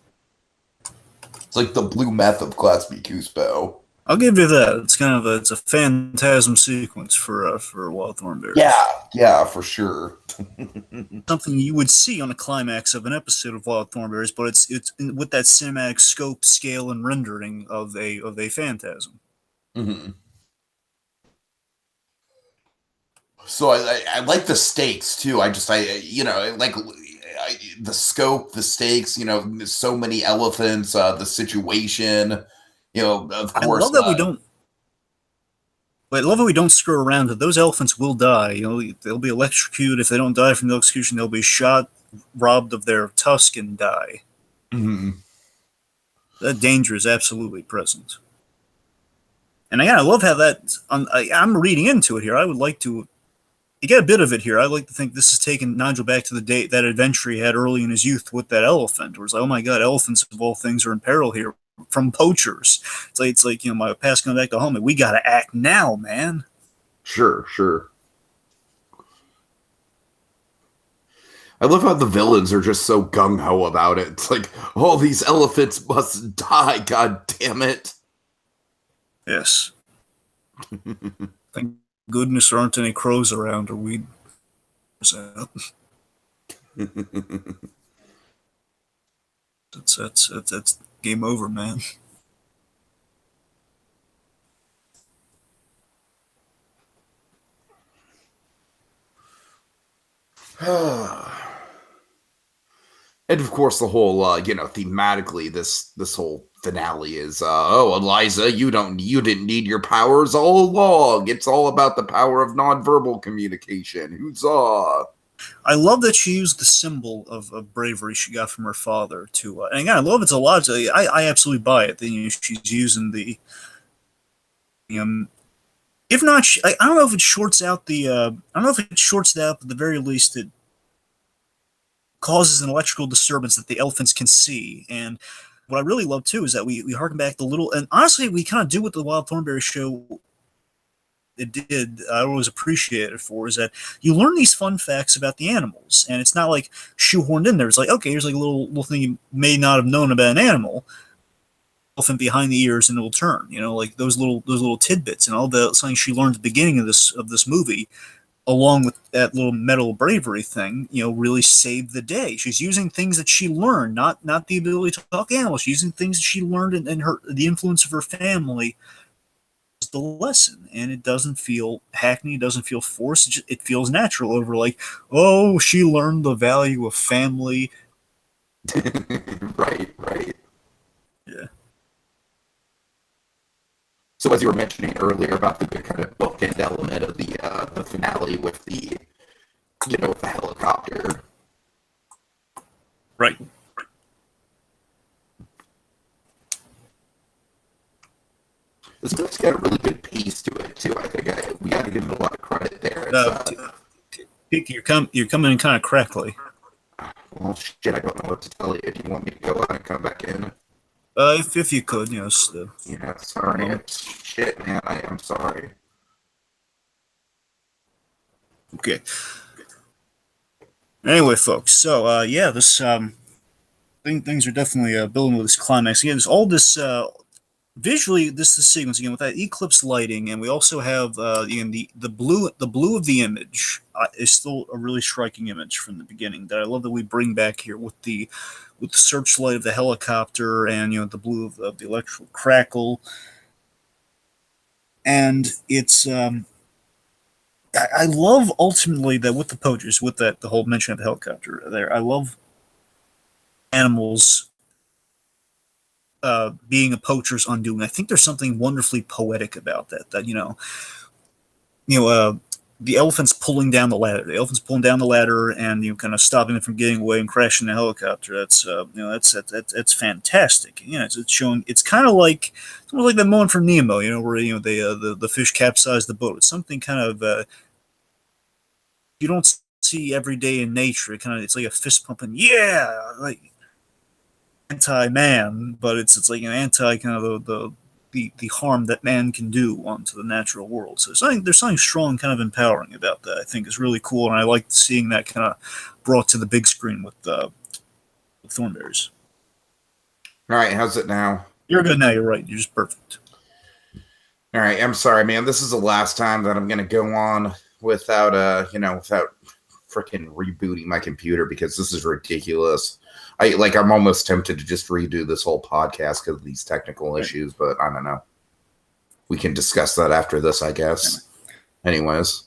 It's like the blue meth of Class B Cuspo. I'll give you that. It's kind of a phantasm sequence for Wild Thornberrys. Yeah, for sure. Something you would see on a climax of an episode of Wild Thornberrys, but it's with that cinematic scope, scale, and rendering of a phantasm. Mm-hmm. So I like the stakes too. Like the scope, the stakes. So many elephants. The situation. Of course. I love that we don't. But I love how we don't screw around. That those elephants will die. They'll be electrocuted. If they don't die from the electrocution, they'll be shot, robbed of their tusk, and die. Mhm. That danger is absolutely present. And again, I love how that. I'm reading into it here. I would like to. You get a bit of it here. I like to think this is taking Nigel back to the day that adventure he had early in his youth with that elephant. Where it's like, oh my god, elephants of all things are in peril here from poachers. It's like my past coming back to home, and we got to act now, man. Sure, sure. I love how the villains are just so gung-ho about it. It's like, all these elephants must die, god damn it. Yes. Thank goodness there aren't any crows around, or we'd. That's game over, man. And of course, the whole, thematically, this whole finale is, oh, Eliza, you didn't need your powers all along. It's all about the power of nonverbal communication. Huzzah! I love that she used the symbol of bravery she got from her father to, and again, I love it's a lot. I absolutely buy it. She's using the, if not, I don't know if it shorts out the, I don't know if it shorts it out, but at the very least, it causes an electrical disturbance that the elephants can see. And what I really love too is that we harken back the little, and honestly, we kind of do what the Wild Thornberry show it did. I always appreciate it for is that you learn these fun facts about the animals, and it's not like shoehorned in there. It's like, okay, here's like a little thing you may not have known about an animal. Elephant behind the ears and it'll turn. Like those little tidbits and all the something she learned at the beginning of this movie, along with that little metal bravery thing, really saved the day. She's using things that she learned, not the ability to talk animals. She's using things that she learned and the influence of her family is the lesson. And it doesn't feel hackneyed, it doesn't feel forced. It feels natural over like, oh, she learned the value of family. Right. Yeah. So as you were mentioning earlier about the kind of bookend element of the finale with the with the helicopter. Right. This movie's got a really good piece to it too. I think we got to give it a lot of credit there. Tiki, you're coming in kind of crackly. Well, shit, I don't know what to tell you. Do you want me to go out and come back in? If you could, yes. Yeah, sorry. Shit, man. I am sorry. Okay. Anyway, folks. So, this things are definitely building with this climax. Again, there's all this visually. This is the sequence again with that eclipse lighting, and we also have the blue. The blue of the image is still a really striking image from the beginning that I love that we bring back here with the searchlight of the helicopter and the blue of the electrical crackle, and it's I love ultimately that with the poachers, with the whole mention of the helicopter there. I love animals being a poacher's undoing. I think there's something wonderfully poetic about that. That the elephant's pulling down the ladder. The elephant's pulling down the ladder and kind of stopping it from getting away and crashing the helicopter. That's fantastic. It's showing. It's kind of like that moment from Nemo. Where the fish capsized the boat. It's something kind of you don't see every day in nature. It's like a fist pumping. Yeah, like anti-man, but it's like an anti kind of the harm that man can do onto the natural world. So there's something strong, kind of empowering about that. I think is really cool, and I like seeing that kind of brought to the big screen with Thornberrys. All right, how's it now? You're good now. You're right. You're just perfect. All right, I'm sorry, man. This is the last time that I'm gonna go on without without freaking rebooting my computer because this is ridiculous. I'm almost tempted to just redo this whole podcast because of these technical issues, but I don't know. We can discuss that after this, I guess. Anyways.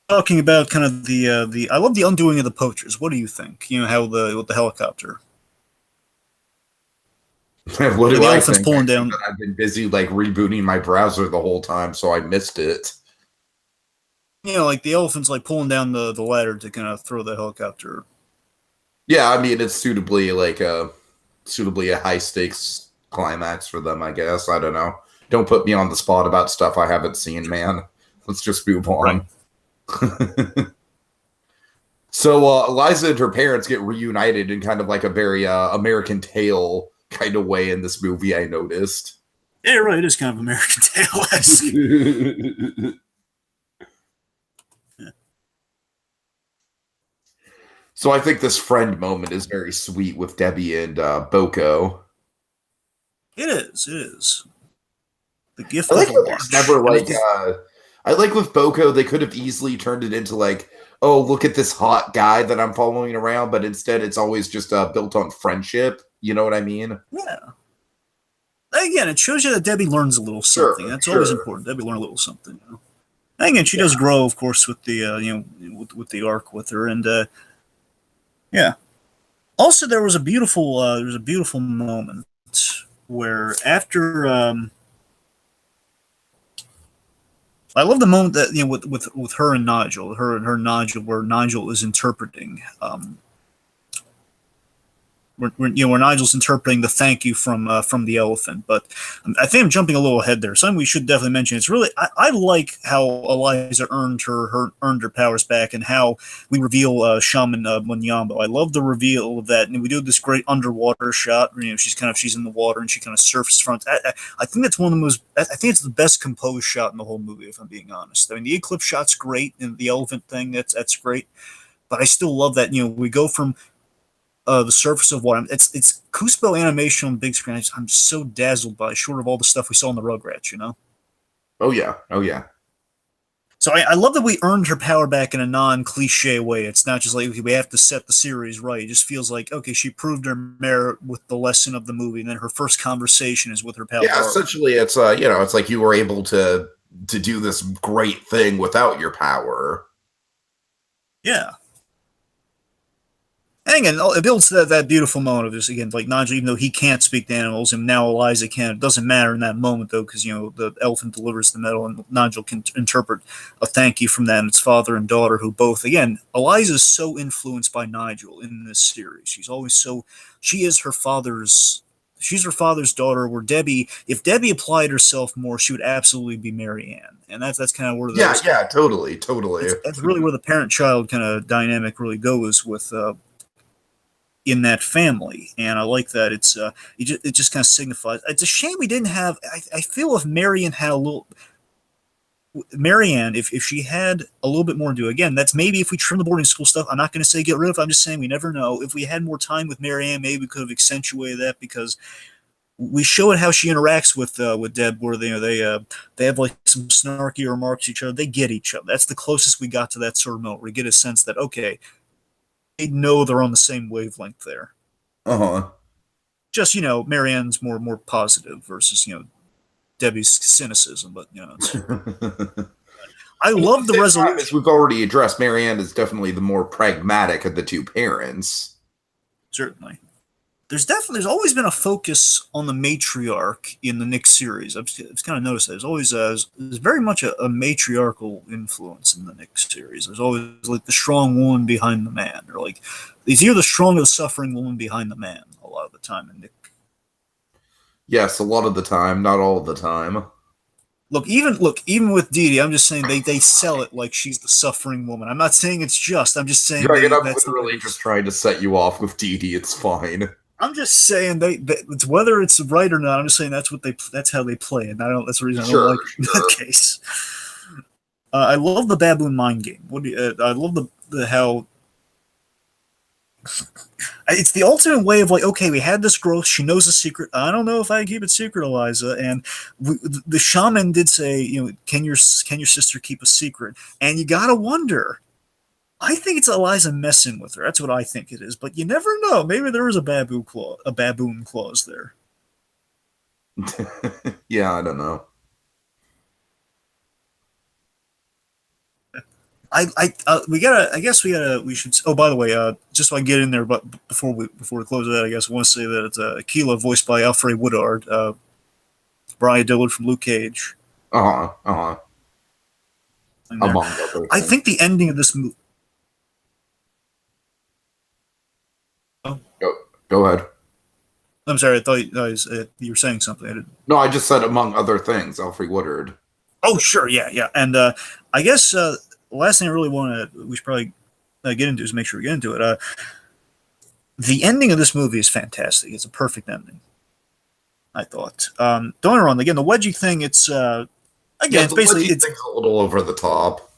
Talking about kind of the I love the undoing of the poachers. What do you think? How with the helicopter. What Yeah, do the I elephant's think? I pulling think down. that I've been busy like rebooting my browser the whole time, so I missed it. Like the elephant's like pulling down the ladder to kind of throw the helicopter. Yeah, I mean it's suitably a high stakes climax for them, I guess. I don't know. Don't put me on the spot about stuff I haven't seen, man. Let's just move Right. on. So Eliza and her parents get reunited in kind of like a very American Tale kind of way in this movie, I noticed. Yeah, right. It is kind of American Tail-esque. So I think this friend moment is very sweet with Debbie and Boko. It is. It is. The I gift like of a how there's watch. never And like I like with Boko they could have easily turned it into like, oh, look at this hot guy that I'm following around, but instead it's always just built on friendship. You know what I mean? yeah. Again, it shows you that Debbie learns a little something. Sure, That's always sure. important. Debbie learned a little something. And again, she Yeah. does grow, of course, with the with the arc with her, and yeah. Also, there was a beautiful moment where after I love the moment that with her and Nigel, her and Nigel, where Nigel is interpreting where Nigel's interpreting the thank you from the elephant. But I think I'm jumping a little ahead there. Something we should definitely mention. It's really I like how Eliza earned her powers back, and how we reveal Shaman Munyambo. I love the reveal of that, and we do this great underwater shot. She's in the water and she kind of surfaces front. I think that's one of the most. I think it's the best composed shot in the whole movie, if I'm being honest. I mean, the eclipse shot's great, and the elephant thing that's great. But I still love that. We go from the surface of water. It's Cuspo animation on big screen. I'm so dazzled by, short of all the stuff we saw in the Rugrats. Oh yeah. Oh yeah. So I love that we earned her power back in a non-cliche way. It's not just like, okay, we have to set the series right. It just feels like, okay, she proved her merit with the lesson of the movie, and then her first conversation is with her pal. Yeah, essentially it's it's like you were able to do this great thing without your power. Yeah. And again, it builds that beautiful moment of this again, like Nigel, even though he can't speak to animals, and now Eliza can. It doesn't matter in that moment though, because the elephant delivers the medal, and Nigel can interpret a thank you from that. And it's father and daughter who both, again, Eliza is so influenced by Nigel in this series. She is her father's. She's her father's daughter. Where Debbie, if Debbie applied herself more, she would absolutely be Mary Ann, and that's kind of where Yeah, those. yeah, totally, totally. That's really where the parent-child kind of dynamic really goes with in that family, and I like that. It just kind of signifies. It's a shame we didn't have. I feel if Marianne had a little. Marianne, if she had a little bit more to do, again, that's maybe if we trim the boarding school stuff. I'm not going to say get rid of it. I'm just saying we never know. If we had more time with Marianne, maybe we could have accentuated that, because we showed how she interacts with Deb, where they have like some snarky remarks to each other. They get each other. That's the closest we got to that sort of moment. We get a sense that, okay, they know they're on the same wavelength there. Uh-huh. Just Marianne's more positive versus Debbie's cynicism. But I And at love the the same time, as resolution. we've already addressed, Marianne is definitely the more pragmatic of the two parents. Certainly, there's always been a focus on the matriarch in the Nick series. I've kind of noticed that there's very much a matriarchal influence in the Nick series. There's always like the strong woman behind the man, or like it's either the strong or the suffering woman behind the man. A lot of the time in Nick. Yes, a lot of the time, not all of the time. Even with Dee Dee, I'm just saying they sell it like she's the suffering woman. I'm not saying it's just. I'm just saying Dragon, I'm that's the way literally just trying to set you off with Dee Dee. It's fine. I'm just saying it's whether it's right or not. I'm just saying that's how they play it. That's the reason I don't Sure, like it in that sure. case. I love the baboon mind game. I love the how it's the ultimate way of like, okay, we had this growth. She knows the secret. I don't know if I can keep it secret, Eliza. And the shaman did say, can your sister keep a secret? And you gotta wonder. I think it's Eliza messing with her. That's what I think it is. But you never know. Maybe there is a baboon clause there. Yeah, I don't know. we should. Oh, by the way, just so I get in there, but before we close that, I guess I want to say that it's Aquila, voiced by Alfred Woodard, Brian Dillard from Luke Cage. Among other I things. think the ending of this movie. Go ahead. I'm sorry, I thought you were saying something. I didn't. No, I just said among other things, Alfred Woodard. Oh, sure, yeah, and I guess the last thing I really we should probably get into is make sure we get into it. The ending of this movie is fantastic. It's a perfect ending, I thought. Don't get me wrong. Again, the wedgie thing. It's it's basically it's a little over the top.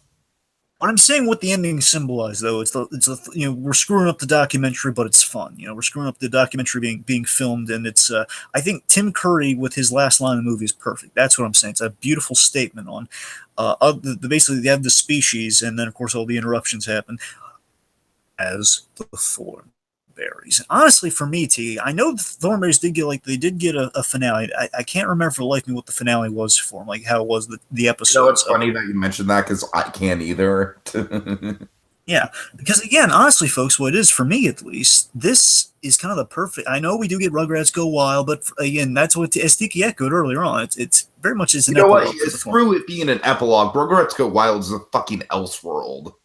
But I'm saying what the ending symbolized, though, we're screwing up the documentary, but it's fun. We're screwing up the documentary being filmed, and it's I think Tim Curry with his last line of the movie is perfect. That's what I'm saying. It's a beautiful statement on basically they have the species, and then of course all the interruptions happen as the Thornberrys. Honestly, for me, I know the Thornberrys did get a finale. I can't remember for the life of me what the finale was for them, like how it was the episode. It's funny that you mentioned that because I can't either. Yeah, because again, honestly, folks, what it is for me at least, this is kind of the perfect. I know we do get Rugrats Go Wild, but again, that's what as Tiki echoed earlier on. It's very much as an epilogue. Through it being an epilogue, Rugrats Go Wild is a fucking Elseworld.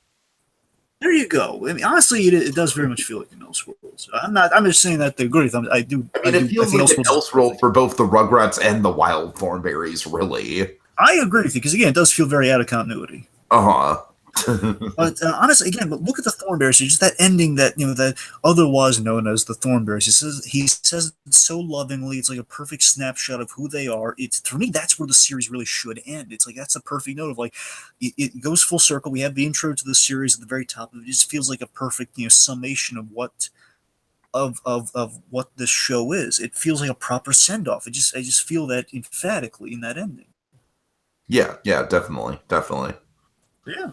There you go. I mean, honestly, it does very much feel like an Elseworld. So I'm just saying that the agree with them. It feels like an Elseworld for both the Rugrats and the Wild Thornberrys, really. I agree with you because again, it does feel very out of continuity. But honestly, again, but look at the Thornberrys. Just that ending that that otherwise known as the Thornberrys. He says it so lovingly. It's like a perfect snapshot of who they are. It's for me, that's where the series really should end. It's like that's a perfect note of like it goes full circle. We have the intro to the series at the very top of it. It just feels like a perfect summation of what of what this show is. It feels like a proper send off. I just feel that emphatically in that ending. Yeah, definitely. Yeah.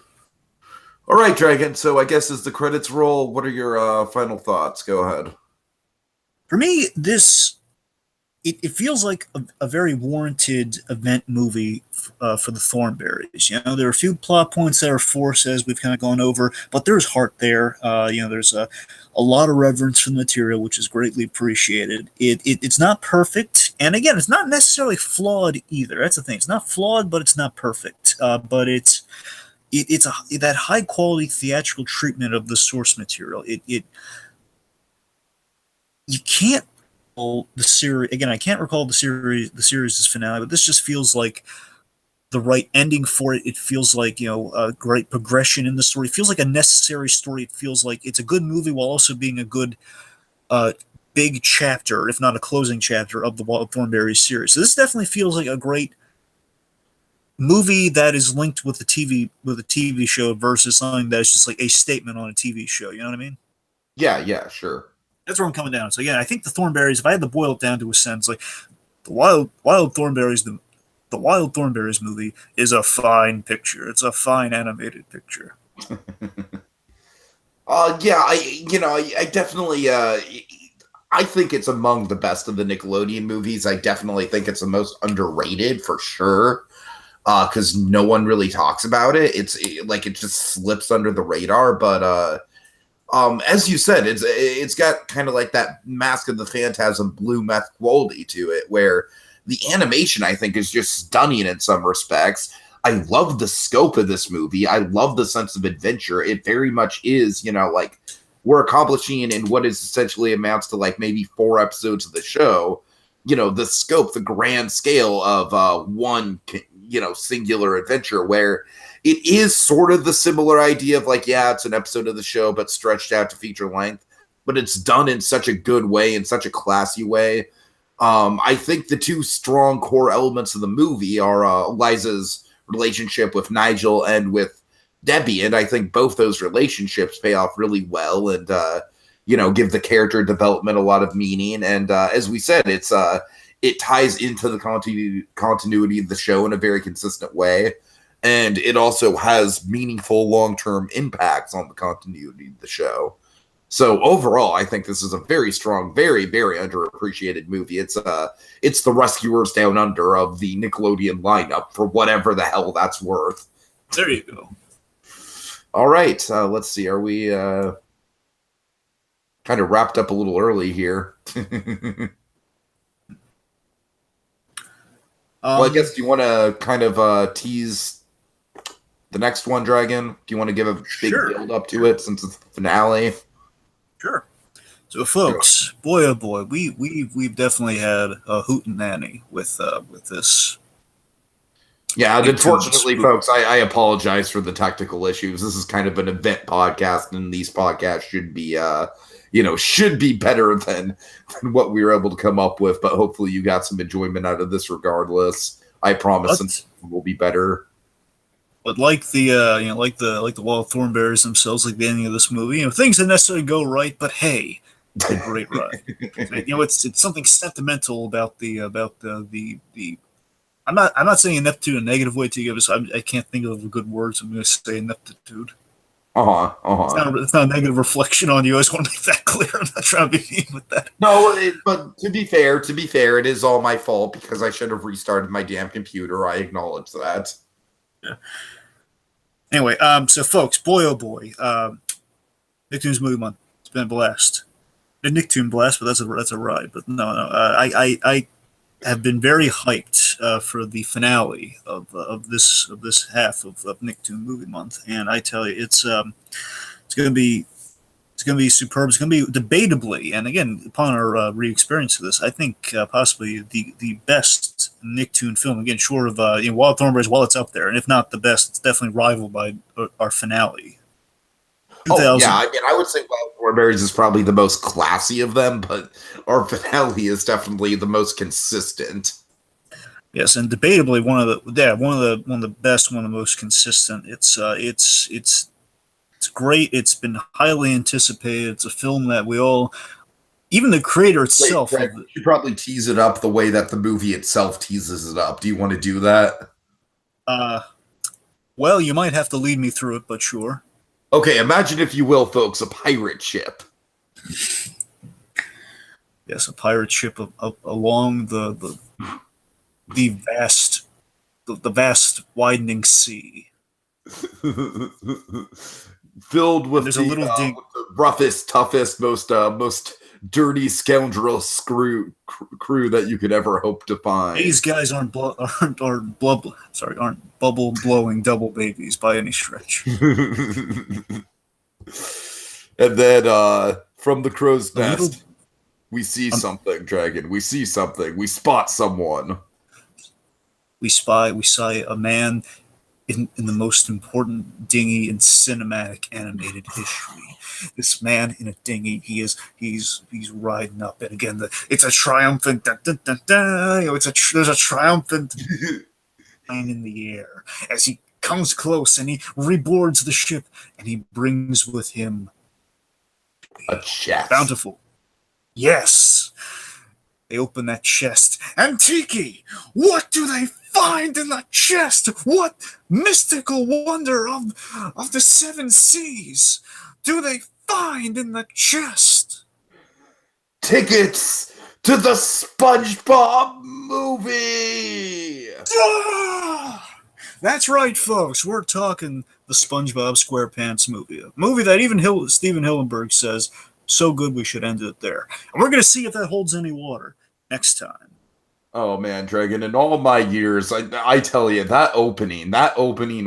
All right, Dragon. So I guess as the credits roll, what are your final thoughts? Go ahead. For me, it feels like a very warranted event movie for the Thornberrys. There are a few plot points that are forced as we've kind of gone over, but there's heart there. There's a lot of reverence for the material, which is greatly appreciated. It's not perfect, and again, it's not necessarily flawed either. That's the thing. It's not flawed, but it's not perfect. But it's that high quality theatrical treatment of the source material. You can't the series again. I can't recall the series' finale, but this just feels like the right ending for it. It feels like a great progression in the story. It feels like a necessary story. It feels like it's a good movie while also being a good big chapter, if not a closing chapter, of the Thornberrys series. So this definitely feels like a great movie that is linked with the TV show versus something that's just like a statement on a TV show. You know what I mean? Yeah, sure. That's where I'm coming down. So again, I think the Thornberrys, if I had to boil it down to a sentence, like the Wild Thornberrys, the Wild Thornberrys movie is a fine picture. It's a fine animated picture. I definitely I think it's among the best of the Nickelodeon movies. I definitely think it's the most underrated for sure. Because no one really talks about it. It just slips under the radar. But as you said, it's got kind of like that Mask of the Phantasm blue meth quality to it, where the animation I think is just stunning in some respects. I love the scope of this movie. I love the sense of adventure. It very much is, like we're accomplishing in what is essentially amounts to like maybe 4 episodes of the show. The scope, the grand scale of one singular adventure, where it is sort of the similar idea of like, yeah, it's an episode of the show, but stretched out to feature length, but it's done in such a good way, in such a classy way. I think the 2 strong core elements of the movie are Liza's relationship with Nigel and with Debbie, and I think both those relationships pay off really well and, give the character development a lot of meaning. And as we said, it ties into the continuity of the show in a very consistent way. And it also has meaningful long-term impacts on the continuity of the show. So overall, I think this is a very strong, very, very underappreciated movie. It's the Rescuers Down Under of the Nickelodeon lineup, for whatever the hell that's worth. There you go. All right, let's see. Are we kind of wrapped up a little early here? Well, I guess, do you want to kind of tease the next one, Dragon? Do you want to give a big Sure, build up to it since it's the finale? sure. So, folks, boy oh boy, we've definitely had a hootenanny with this. Yeah, and NickToons unfortunately, Movie. folks, I apologize for the technical issues. This is kind of an event podcast, and these podcasts should be, should be better than what we were able to come up with. But hopefully, you got some enjoyment out of this, regardless. I promise, and will be better. But like the like the Wild Thornberrys themselves, like the ending of this movie, things didn't necessarily go right, but hey, it's a great ride. It's something sentimental about the. I'm not saying ineptitude in a negative way to you, because I can't think of a good words. I'm going to say ineptitude. It's not a negative reflection on you. I just want to make that clear. I'm not trying to be mean with that. No, but to be fair, it is all my fault because I should have restarted my damn computer. I acknowledge that. Yeah. Anyway, so folks, boy oh boy, NickToons Movie Month. It's been a blast. A Nicktoon blast, but that's a ride. But no, I have been very hyped for the finale of this half of Nicktoon Movie Month, and I tell you, it's gonna be superb. It's gonna be debatably, and again, upon our re-experience of this, I think possibly the best Nicktoon film. Again, short of Wild Thornberrys, while it's up there, and if not the best, it's definitely rivaled by our finale. Oh, yeah, I mean, I would say Wild Thornberrys is probably the most classy of them, but our finale is definitely the most consistent. Yes, and debatably one of the best, one of the most consistent. It's great. It's been highly anticipated. It's a film that we all, even the creator itself. Wait, Greg, you probably tease it up the way that the movie itself teases it up. Do you want to do that? Well, you might have to lead me through it, but sure. Okay, imagine, if you will, folks, a pirate ship. Yes, a pirate ship along the vast widening sea. Filled with There's a little ding. with the roughest, toughest, most dirty scoundrel crew that you could ever hope to find. These guys aren't bubble blowing double babies by any stretch. And then from the crow's nest, we see something, Dragon. We see something. We spot someone. We spy a man in the most important dinghy in cinematic animated history. This man in a dinghy, he's riding up, and again, it's a triumphant. There's a triumphant line in the air as he comes close, and he reboards the ship, and he brings with him a chest. Bountiful. Yes. They open that chest, and Tiki, what do they find in the chest? What mystical wonder of the seven seas do they find in the chest? Tickets to the SpongeBob movie! Ah! That's right, folks. We're talking the SpongeBob SquarePants movie. A movie that even Steven Hillenburg says, so good we should end it there. And we're going to see if that holds any water next time. Oh man, Dragon! In all my years, I tell you, that opening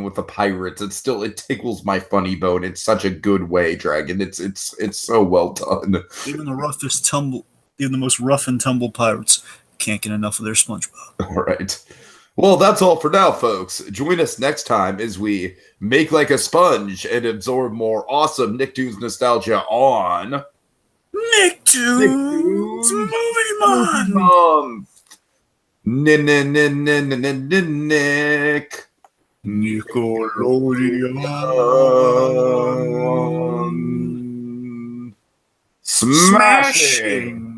with the pirates, it tickles my funny bone. It's such a good way, Dragon. It's so well done. Even the most rough and tumble pirates can't get enough of their SpongeBob. All right. Well, that's all for now, folks. Join us next time as we make like a sponge and absorb more awesome Nicktoons nostalgia on NickToons Movie Month. Nick. Nickelodeon. Smashing.